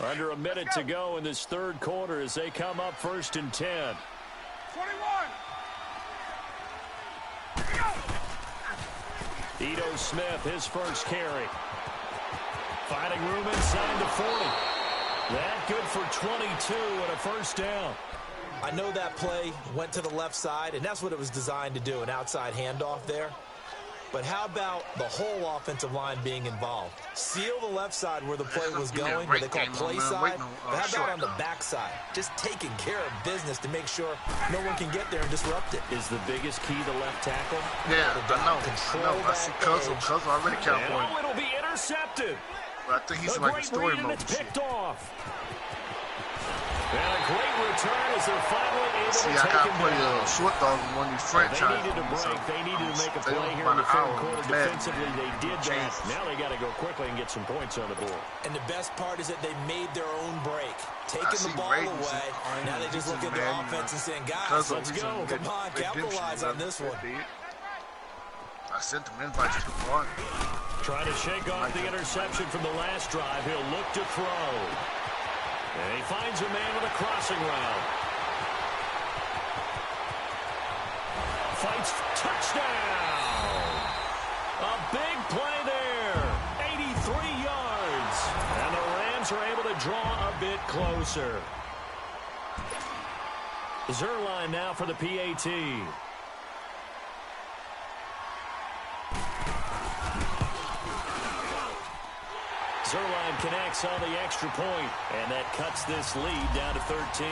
Under a minute to go in this third quarter as they come up 1st and 10. 21. Ito Smith, his first carry. Finding room inside the 40. That good for 22 and a first down. I know that play went to the left side, and that's what it was designed to do, an outside handoff there. But how about the whole offensive line being involved? Seal the left side where the play was going, what they call play side. But how about on the back side? Just taking care of business to make sure no one can get there and disrupt it. Is the biggest key the left tackle? Yeah, I know. I see Cousin already Cowboy. And it'll be intercepted. But I think he's like a story mode. It's picked off. And a great return as they're finally able to take him down. See, I got to play short dog in one of these franchises. They needed to break. They needed to make a play here in the third quarter. Defensively, they did that. Now they got to go quickly and get some points on the board. And the best part is that they made their own break. Taking the ball away. Now they just look at their offense and saying, guys, let's go. Come on, capitalize on this one. I sent them invites to one. Trying to shake off the interception from the last drive. He'll look to throw. And he finds a man with a crossing route. Fights touchdown. A big play there. 83 yards. And the Rams are able to draw a bit closer. Zerline now for the PAT. Zerline connects on the extra point, and that cuts this lead down to 13.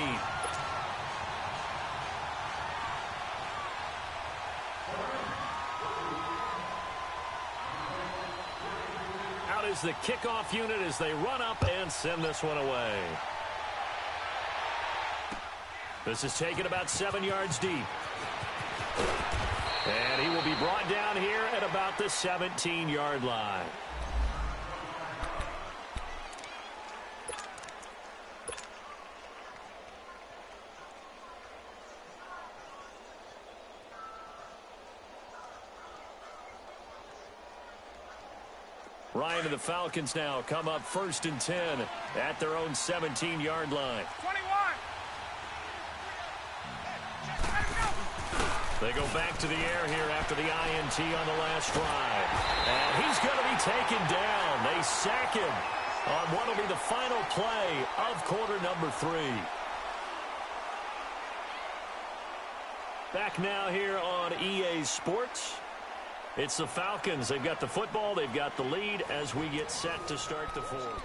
Out is the kickoff unit as they run up and send this one away. This is taken about 7 yards deep. And he will be brought down here at about the 17-yard line. Ryan and the Falcons now come up 1st and 10 at their own 17-yard line. 21. They go back to the air here after the INT on the last drive. And he's going to be taken down. They sack him on what will be the final play of quarter number 3. Back now here on EA Sports. It's the Falcons. They've got the football. They've got the lead as we get set to start the fourth.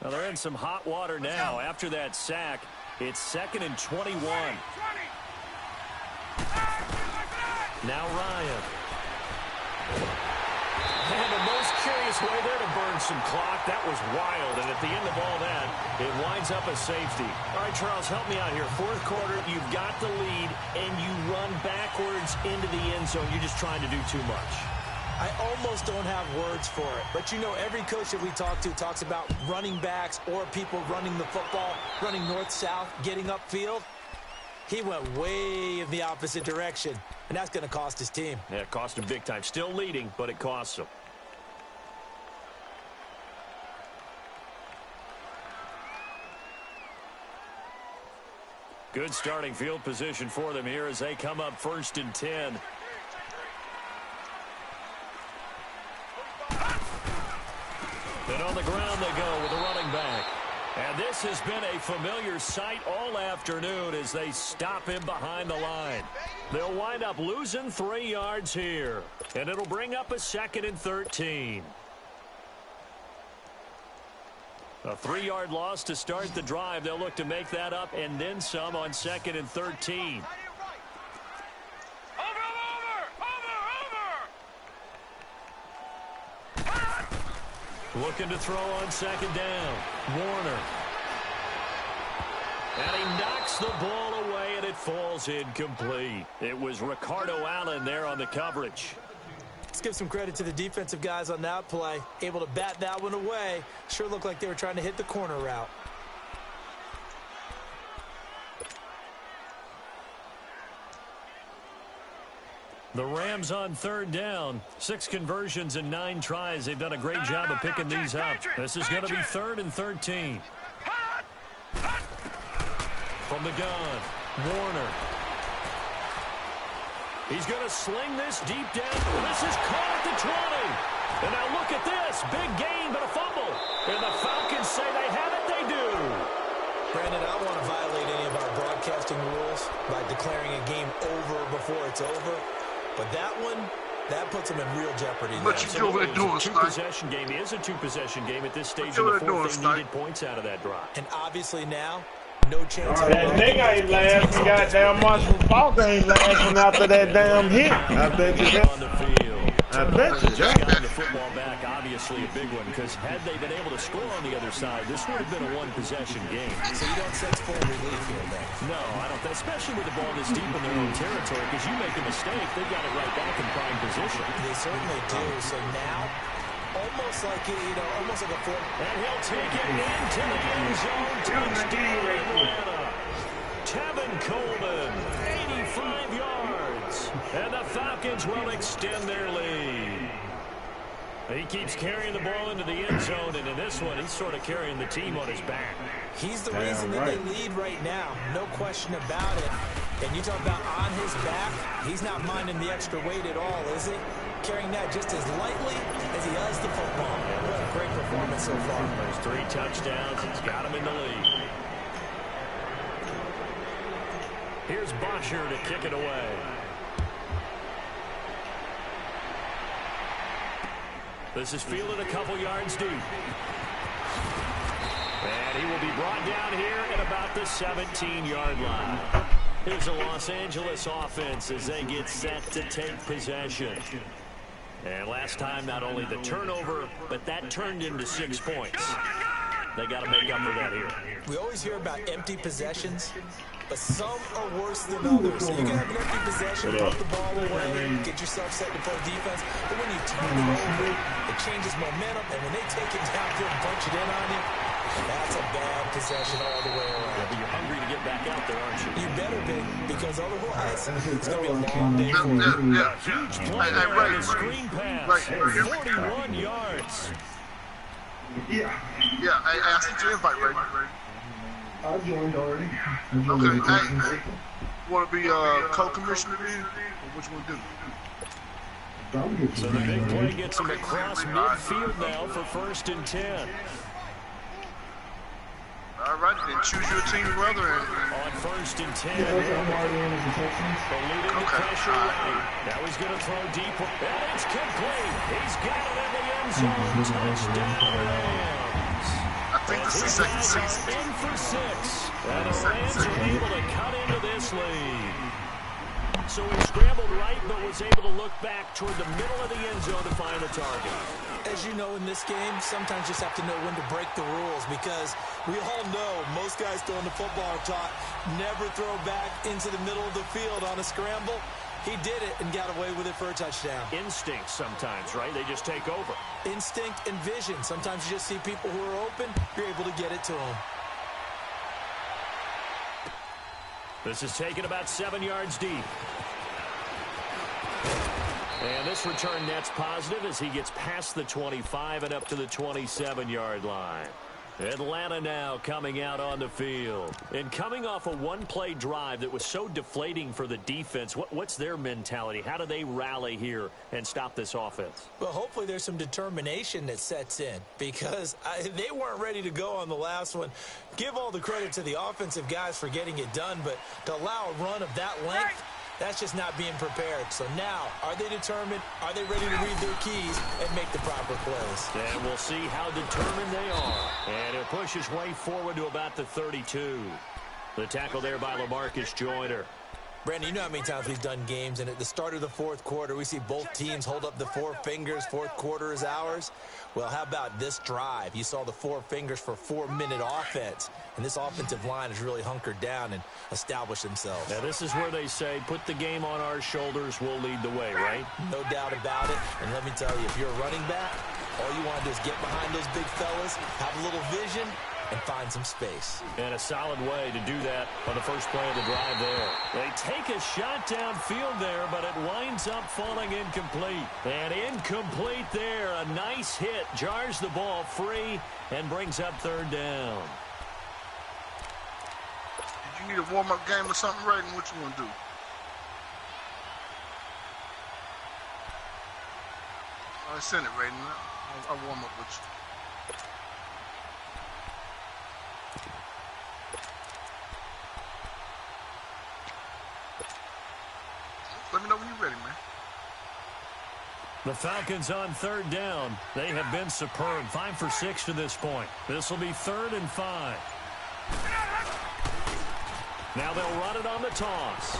Now they're in some hot water now. After that sack, it's 2nd and 21. Now Ryan. And the most curious way there to burn some clock. That was wild. And at the end of all that, it winds up a safety. All right, Charles, help me out here. Fourth quarter, you've got the lead, and you run backwards into the end zone. You're just trying to do too much. I almost don't have words for it. But, you know, every coach that we talk to talks about running backs or people running the football, running north-south, getting upfield. He went way in the opposite direction, and that's going to cost his team. Yeah, it cost him big time. Still leading, but it costs him. Good starting field position for them here as they come up 1st and 10. And on the ground they go with the running back. And this has been a familiar sight all afternoon as they stop him behind the line. They'll wind up losing 3 yards here. And it'll bring up a 2nd and 13. A 3-yard loss to start the drive. They'll look to make that up and then some on 2nd and 13. Looking to throw on second down. Warner. And he knocks the ball away, and it falls incomplete. It was Ricardo Allen there on the coverage. Let's give some credit to the defensive guys on that play. Able to bat that one away. Sure looked like they were trying to hit the corner route. The Rams on third down. 6 conversions and 9 tries. They've done a great job of picking these up. This is going to be 3rd and 13. From the gun, Warner. He's going to sling this deep down. This is caught at the 20. And now look at this. Big gain, but a fumble. And the Falcons say they have it. They do. Brandon, I don't want to violate any of our broadcasting rules by declaring a game over before it's over. But that one, that puts them in real jeopardy. What you doing, It's a two-possession game. It is a two-possession game at this stage in the fourth. They needed points out of that drive. And obviously now, no chance. That nigga ain't laughing. Goddamn Marshall Falk ain't laughing after that damn hit. I bet you that. On the field. I bet you Just got that. the football back, obviously a big one, because had they been able to score on the other side, this would have been a one-possession game. So you don't sense full relief here, then? No, I don't. Especially with the ball this deep in their own territory, because you make a mistake, they've got it right back in prime position. They certainly do. So now, almost like almost like a four. And he'll take it into the end zone. Touchdown, Atlanta. Tevin Coleman, 85 yards. And the Falcons will extend their lead. He keeps carrying the ball into the end zone, and in this one, he's sort of carrying the team on his back. He's the reason that they lead right now. No question about it. And you talk about on his back, he's not minding the extra weight at all, is he? Carrying that just as lightly as he does the football. What a great performance so far. There's 3 touchdowns. He's got him in the lead. Here's Bosher to kick it away. This is fielded a couple yards deep. And he will be brought down here at about the 17-yard line. Here's the Los Angeles offense as they get set to take possession. And last time, not only the turnover, but that turned into 6 points. They got to make up for that here. We always hear about empty possessions, but some are worse than others. So you can have an empty possession, put the ball away, get yourself set to play defense. But when you turn it over, it changes momentum. And when they take it downfield and punch it in on you, that's a bad possession all the way around. Yeah, but you're hungry to get back out there, aren't you? You better be, because otherwise, it's going to be a long day for you. Huge play there on the screen pass. 41 yards. Yeah, I sent your invite, Ray. I joined already. Okay, hey, want to be co-commissioner in? Or which one do? So the big play gets him across midfield now for 1st and 10. All right, then choose your team, brother. On 1st and 10. Eluding the pressure right. Now he's going to throw deep. And it's complete. He's got it in the end zone. Touchdown, Rams. I think this is second season. In for 6. And the Rams are able to cut into this lead. So he scrambled right, but was able to look back toward the middle of the end zone to find the target. As you know, in this game, sometimes you just have to know when to break the rules, because we all know most guys throwing the football are taught never throw back into the middle of the field on a scramble. He did it and got away with it for a touchdown. Instinct sometimes, right? They just take over. Instinct and vision. Sometimes you just see people who are open, you're able to get it to them. This is taken about 7 yards deep. And this return net's positive as he gets past the 25 and up to the 27-yard line. Atlanta now coming out on the field. And coming off a one-play drive that was so deflating for the defense, what's their mentality? How do they rally here and stop this offense? Well, hopefully there's some determination that sets in, because they weren't ready to go on the last one. Give all the credit to the offensive guys for getting it done, but to allow a run of that length, that's just not being prepared. So now, are they determined? Are they ready to read their keys and make the proper plays? And we'll see how determined they are. And he'll push his way forward to about the 32. The tackle there by LaMarcus Joyner. Brandon, you know how many times we've done games, and at the start of the fourth quarter, we see both teams hold up the four fingers, fourth quarter is ours. Well, how about this drive? You saw the four fingers for 4-minute offense, and this offensive line has really hunkered down and established themselves. Now, this is where they say, put the game on our shoulders, we'll lead the way, right? No doubt about it, and let me tell you, if you're a running back, all you want to do is get behind those big fellas, have a little vision, and find some space. And a solid way to do that on the first play of the drive there. They take a shot downfield there, but it winds up falling incomplete. And incomplete there. A nice hit. Jars the ball free and brings up third down. Did you need a warm-up game or something, Raiden? What you want to do? I send it, Raiden. I'll warm up with you. Let me know when you're ready, man. The Falcons on third down. They have been superb. 5 for 6 to this point. This will be 3rd and 5. Now they'll run it on the toss.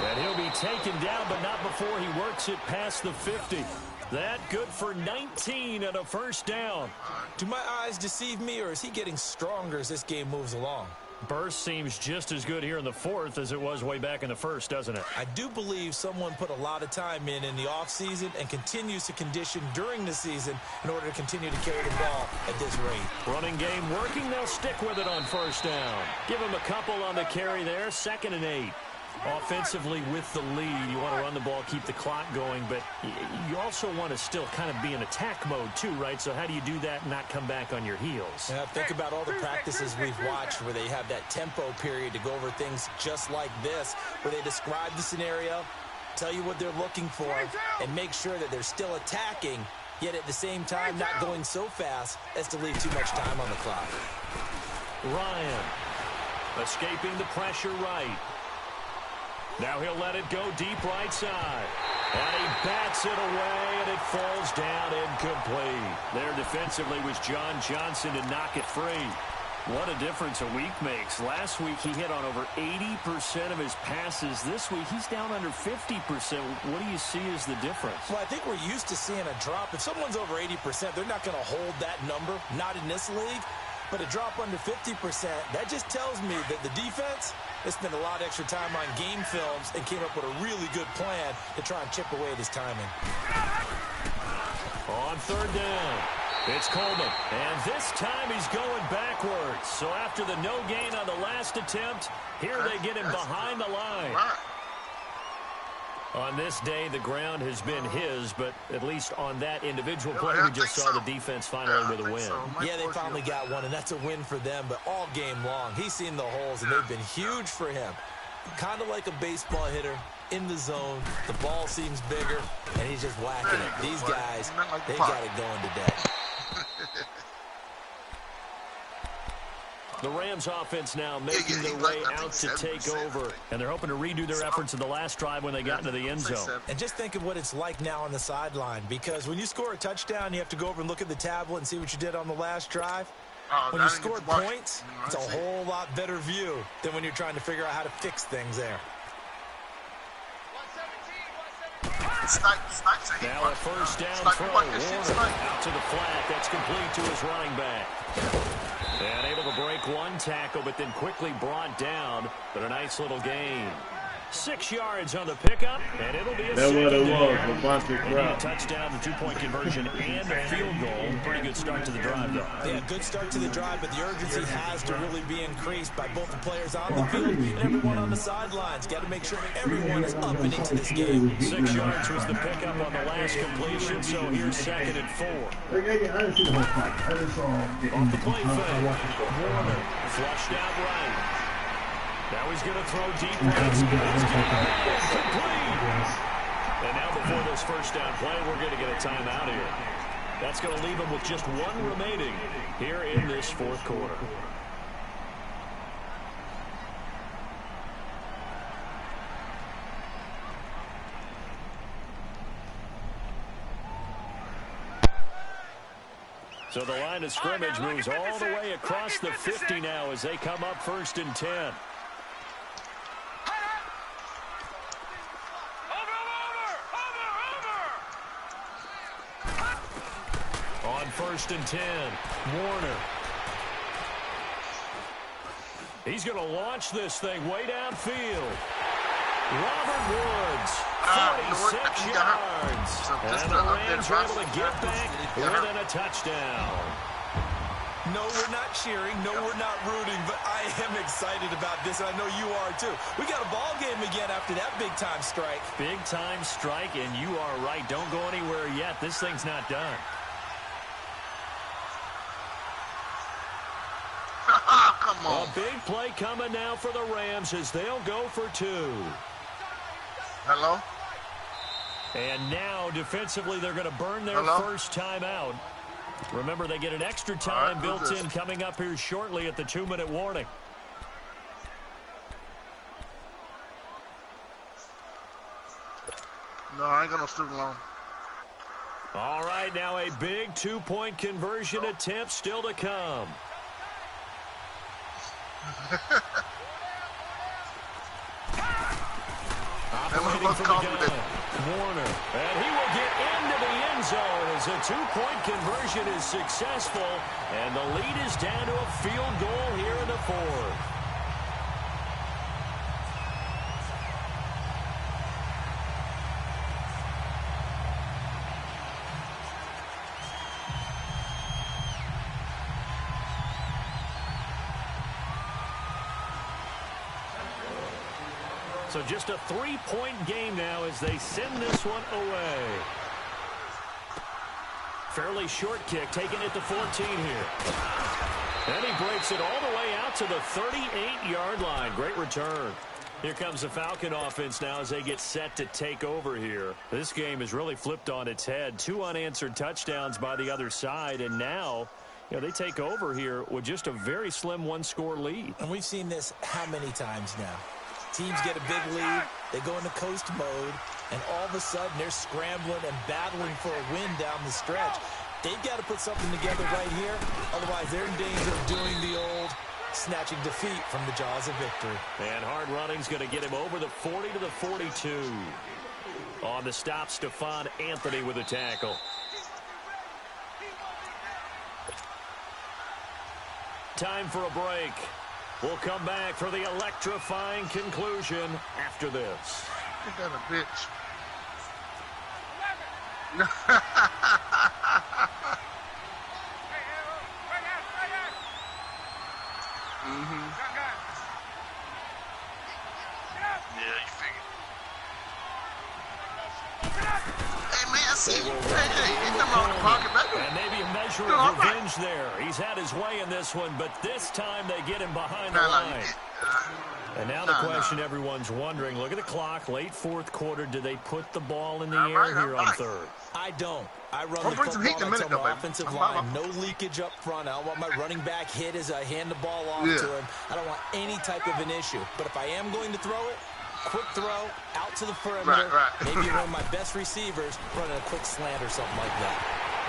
And he'll be taken down, but not before he works it past the 50. That good for 19 and a first down. Do my eyes deceive me, or is he getting stronger as this game moves along? Burst seems just as good here in the fourth as it was way back in the first, doesn't it? I do believe someone put a lot of time in the offseason and continues to condition during the season in order to continue to carry the ball at this rate. Running game working. They'll stick with it on first down. Give him a couple on the carry there. 2nd and 8. Offensively with the lead, you want to run the ball, keep the clock going, but you also want to still kind of be in attack mode too, right? So how do you do that and not come back on your heels? Yeah, think about all the practices we've watched where they have that tempo period to go over things just like this, where they describe the scenario, tell you what they're looking for, and make sure that they're still attacking, yet at the same time not going so fast as to leave too much time on the clock. Ryan escaping the pressure right. Now he'll let it go deep right side. And he bats it away, and it falls down incomplete. There defensively was John Johnson to knock it free. What a difference a week makes. Last week he hit on over 80% of his passes. This week he's down under 50%. What do you see as the difference? Well, I think we're used to seeing a drop. If someone's over 80%, they're not going to hold that number, not in this league. But a drop under 50%, that just tells me that the defense has spent a lot of extra time on game films and came up with a really good plan to try and chip away at his timing. On third down, it's Coleman. And this time he's going backwards. So after the no gain on the last attempt, here they get him behind the line. On this day, the ground has been his, but at least on that individual play, we just saw the defense finally with a win. Yeah, they finally got one, and that's a win for them, but all game long, he's seen the holes, and they've been huge for him. Kind of like a baseball hitter in the zone. The ball seems bigger, and he's just whacking it. These guys, they got it going today. The Rams offense now making their way out to take over, and they're hoping to redo their efforts in the last drive when they got into the end zone. And just think of what it's like now on the sideline, because when you score a touchdown, you have to go over and look at the tablet and see what you did on the last drive. When you scored points, it's a whole lot better view than when you're trying to figure out how to fix things there. Now a first down throw. Warner out to the flat. That's complete to his running back. And able to break one tackle, but then quickly brought down. But a nice little gain. 6 yards on the pickup, and it'll be a second down. A touchdown, the two-point conversion, and a field goal. Pretty good start to the drive, though. Yeah, good start to the drive, but the urgency has to really be increased by both the players on the field and everyone on the sidelines. Got to make sure everyone is up and into this game. 6 yards was the pickup on the last completion, so here's 2nd and 4. Off the play fake, Warner flushed out right. Now he's going to throw deep right. It's complete. And now before this first down play, we're going to get a timeout here. That's going to leave him with just one remaining here in this fourth quarter. So the line of scrimmage moves all the way across the 50 now as they come up 1st and 10. on 1st and 10. Warner. He's going to launch this thing way downfield. Robert Woods, 46 yards. And the Rams are able to get back within a touchdown. No, we're not cheering. No, we're not rooting. But I am excited about this, and I know you are too. We got a ball game again after that big-time strike. Big-time strike, and you are right. Don't go anywhere yet. This thing's not done. Come on. A big play coming now for the Rams as they'll go for 2. Hello? And now, defensively, they're going to burn their first timeout. Remember, they get an extra time built in coming up here shortly at the 2-minute warning. No, I ain't got no student loan. All right, now a big 2-point conversion attempt still to come. Operating from the gun, Warner, and he will get into the end zone as a 2-point conversion is successful, and the lead is down to a field goal here in the 4th. So just a 3-point game now as they send this one away. Fairly short kick, taking it to 14 here. And he breaks it all the way out to the 38-yard line. Great return. Here comes the Falcon offense now as they get set to take over here. This game is really flipped on its head. 2 unanswered touchdowns by the other side, and now they take over here with just a very slim 1-score lead. And we've seen this how many times now? Teams get a big lead, they go into coast mode, and all of a sudden they're scrambling and battling for a win down the stretch. They've got to put something together right here, otherwise they're in danger of doing the old snatching defeat from the jaws of victory. And hard running's going to get him over the 40 to the 42. On the stop, Stephon Anthony with a tackle. Time for a break. We'll come back for the electrifying conclusion after this. You got a bitch. Yeah, you figured. Hey, man, I see you. Hey, ain't nothing wrong with the pocket, baby. And maybe a measure of revenge there. He's had his way in this one, but this time they get him behind the line. And now the question everyone's wondering, look at the clock, late 4th quarter. Do they put the ball in the air here on 3rd? I don't. I run the football. I tell my offensive line, no leakage up front. I don't want my running back hit as I hand the ball off to him. I don't want any type of an issue. But if I am going to throw it, quick throw, out to the perimeter, maybe one of my best receivers running a quick slant or something like that.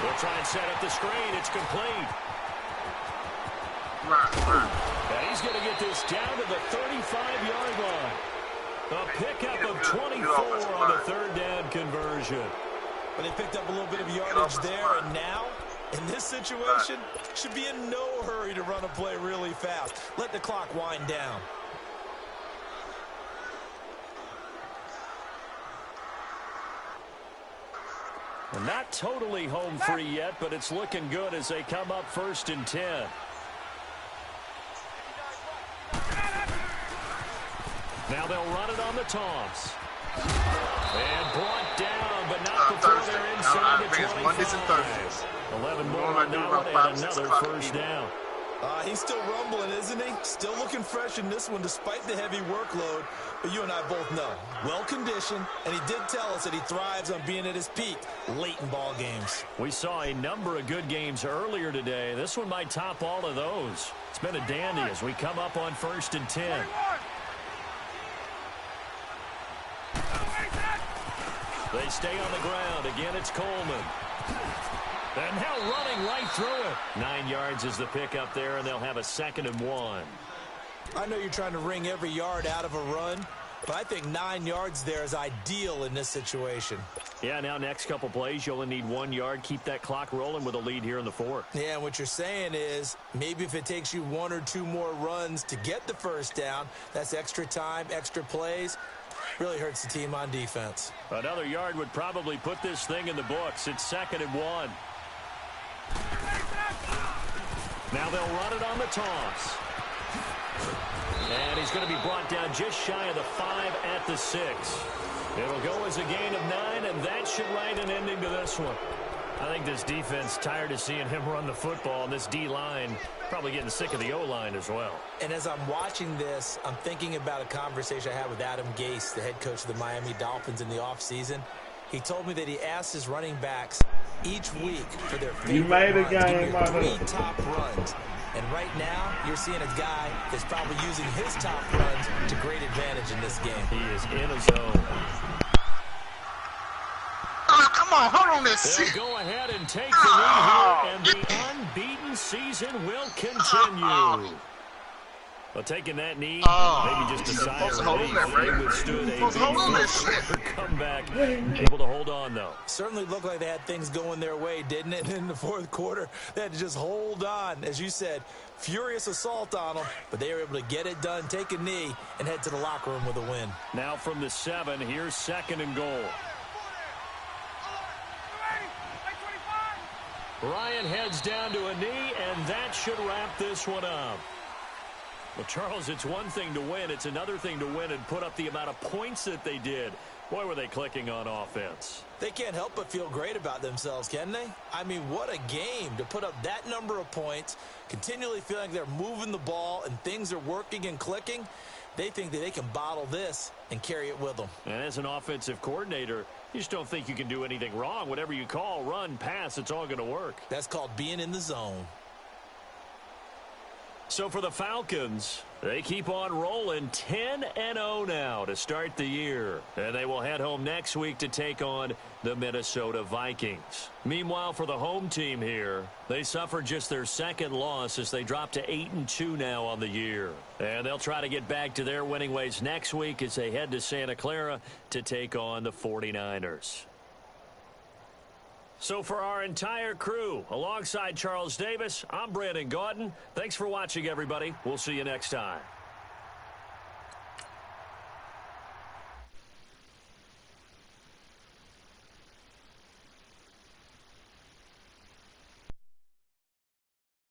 We'll try and set up the screen. It's complete. And he's going to get this down to the 35-yard line. A pickup of 24 on the 3rd down conversion. But they picked up a little bit of yardage there, and now, in this situation, should be in no hurry to run a play really fast. Let the clock wind down. And not totally home free yet, but it's looking good as they come up 1st and 10. Now they'll run it on the toss. And brought down, but not before they're inside the 25. 11 more on that one, and another first down. He's still rumbling, isn't he? Still looking fresh in this one despite the heavy workload. But you and I both know, well-conditioned, and he did tell us that he thrives on being at his peak late in ball games. We saw a number of good games earlier today. This one might top all of those. It's been a dandy as we come up on 1st and 10. They stay on the ground. Again, it's Coleman. And now running right through it. 9 yards is the pickup there, and they'll have a 2nd and 1. I know you're trying to wring every yard out of a run, But I think 9 yards there is ideal in this situation. Yeah, now next couple plays, you only need 1 yard. Keep that clock rolling with a lead here in the fourth. Yeah, and what you're saying is maybe if it takes you 1 or 2 more runs to get the first down, that's extra time, extra plays. Really hurts the team on defense. Another yard would probably put this thing in the books. It's 2nd and 1. Now they'll run it on the toss. And he's going to be brought down just shy of the 5 at the 6. It'll go as a gain of 9, and that should write an ending to this one. I think this defense tired of seeing him run the football, and this D-line probably getting sick of the O-line as well. And as I'm watching this, I'm thinking about a conversation I had with Adam Gase, the head coach of the Miami Dolphins in the offseason. He told me that he asked his running backs each week for their favorite runs, 3 top runs. And right now, you're seeing a guy that's probably using his top runs to great advantage in this game. He is in a zone. Oh, come on, hold on this shit. They'll go ahead and take the lead here, and the unbeaten season will continue. Well, taking that knee, maybe just a sigh of relief. They withstood a big comeback. Able to hold on, though. Certainly looked like they had things going their way, didn't it? In the fourth quarter, they had to just hold on. As you said, furious assault on them, but they were able to get it done, take a knee, and head to the locker room with a win. Now from the 7, here's 2nd and goal. Ryan heads down to a knee, and that should wrap this one up. Well, Charles, it's one thing to win. It's another thing to win and put up the amount of points that they did. Boy, were they clicking on offense. They can't help but feel great about themselves, can they? I mean, what a game to put up that number of points, continually feeling they're moving the ball and things are working and clicking. They think that they can bottle this and carry it with them. And as an offensive coordinator, you just don't think you can do anything wrong. Whatever you call, run, pass, it's all going to work. That's called being in the zone. So for the Falcons, they keep on rolling 10-0 now to start the year. And they will head home next week to take on the Minnesota Vikings. Meanwhile, for the home team here, they suffered just their 2nd loss as they drop to 8-2 now on the year. And they'll try to get back to their winning ways next week as they head to Santa Clara to take on the 49ers. So for our entire crew, alongside Charles Davis, I'm Brandon Gaudin. Thanks for watching, everybody. We'll see you next time.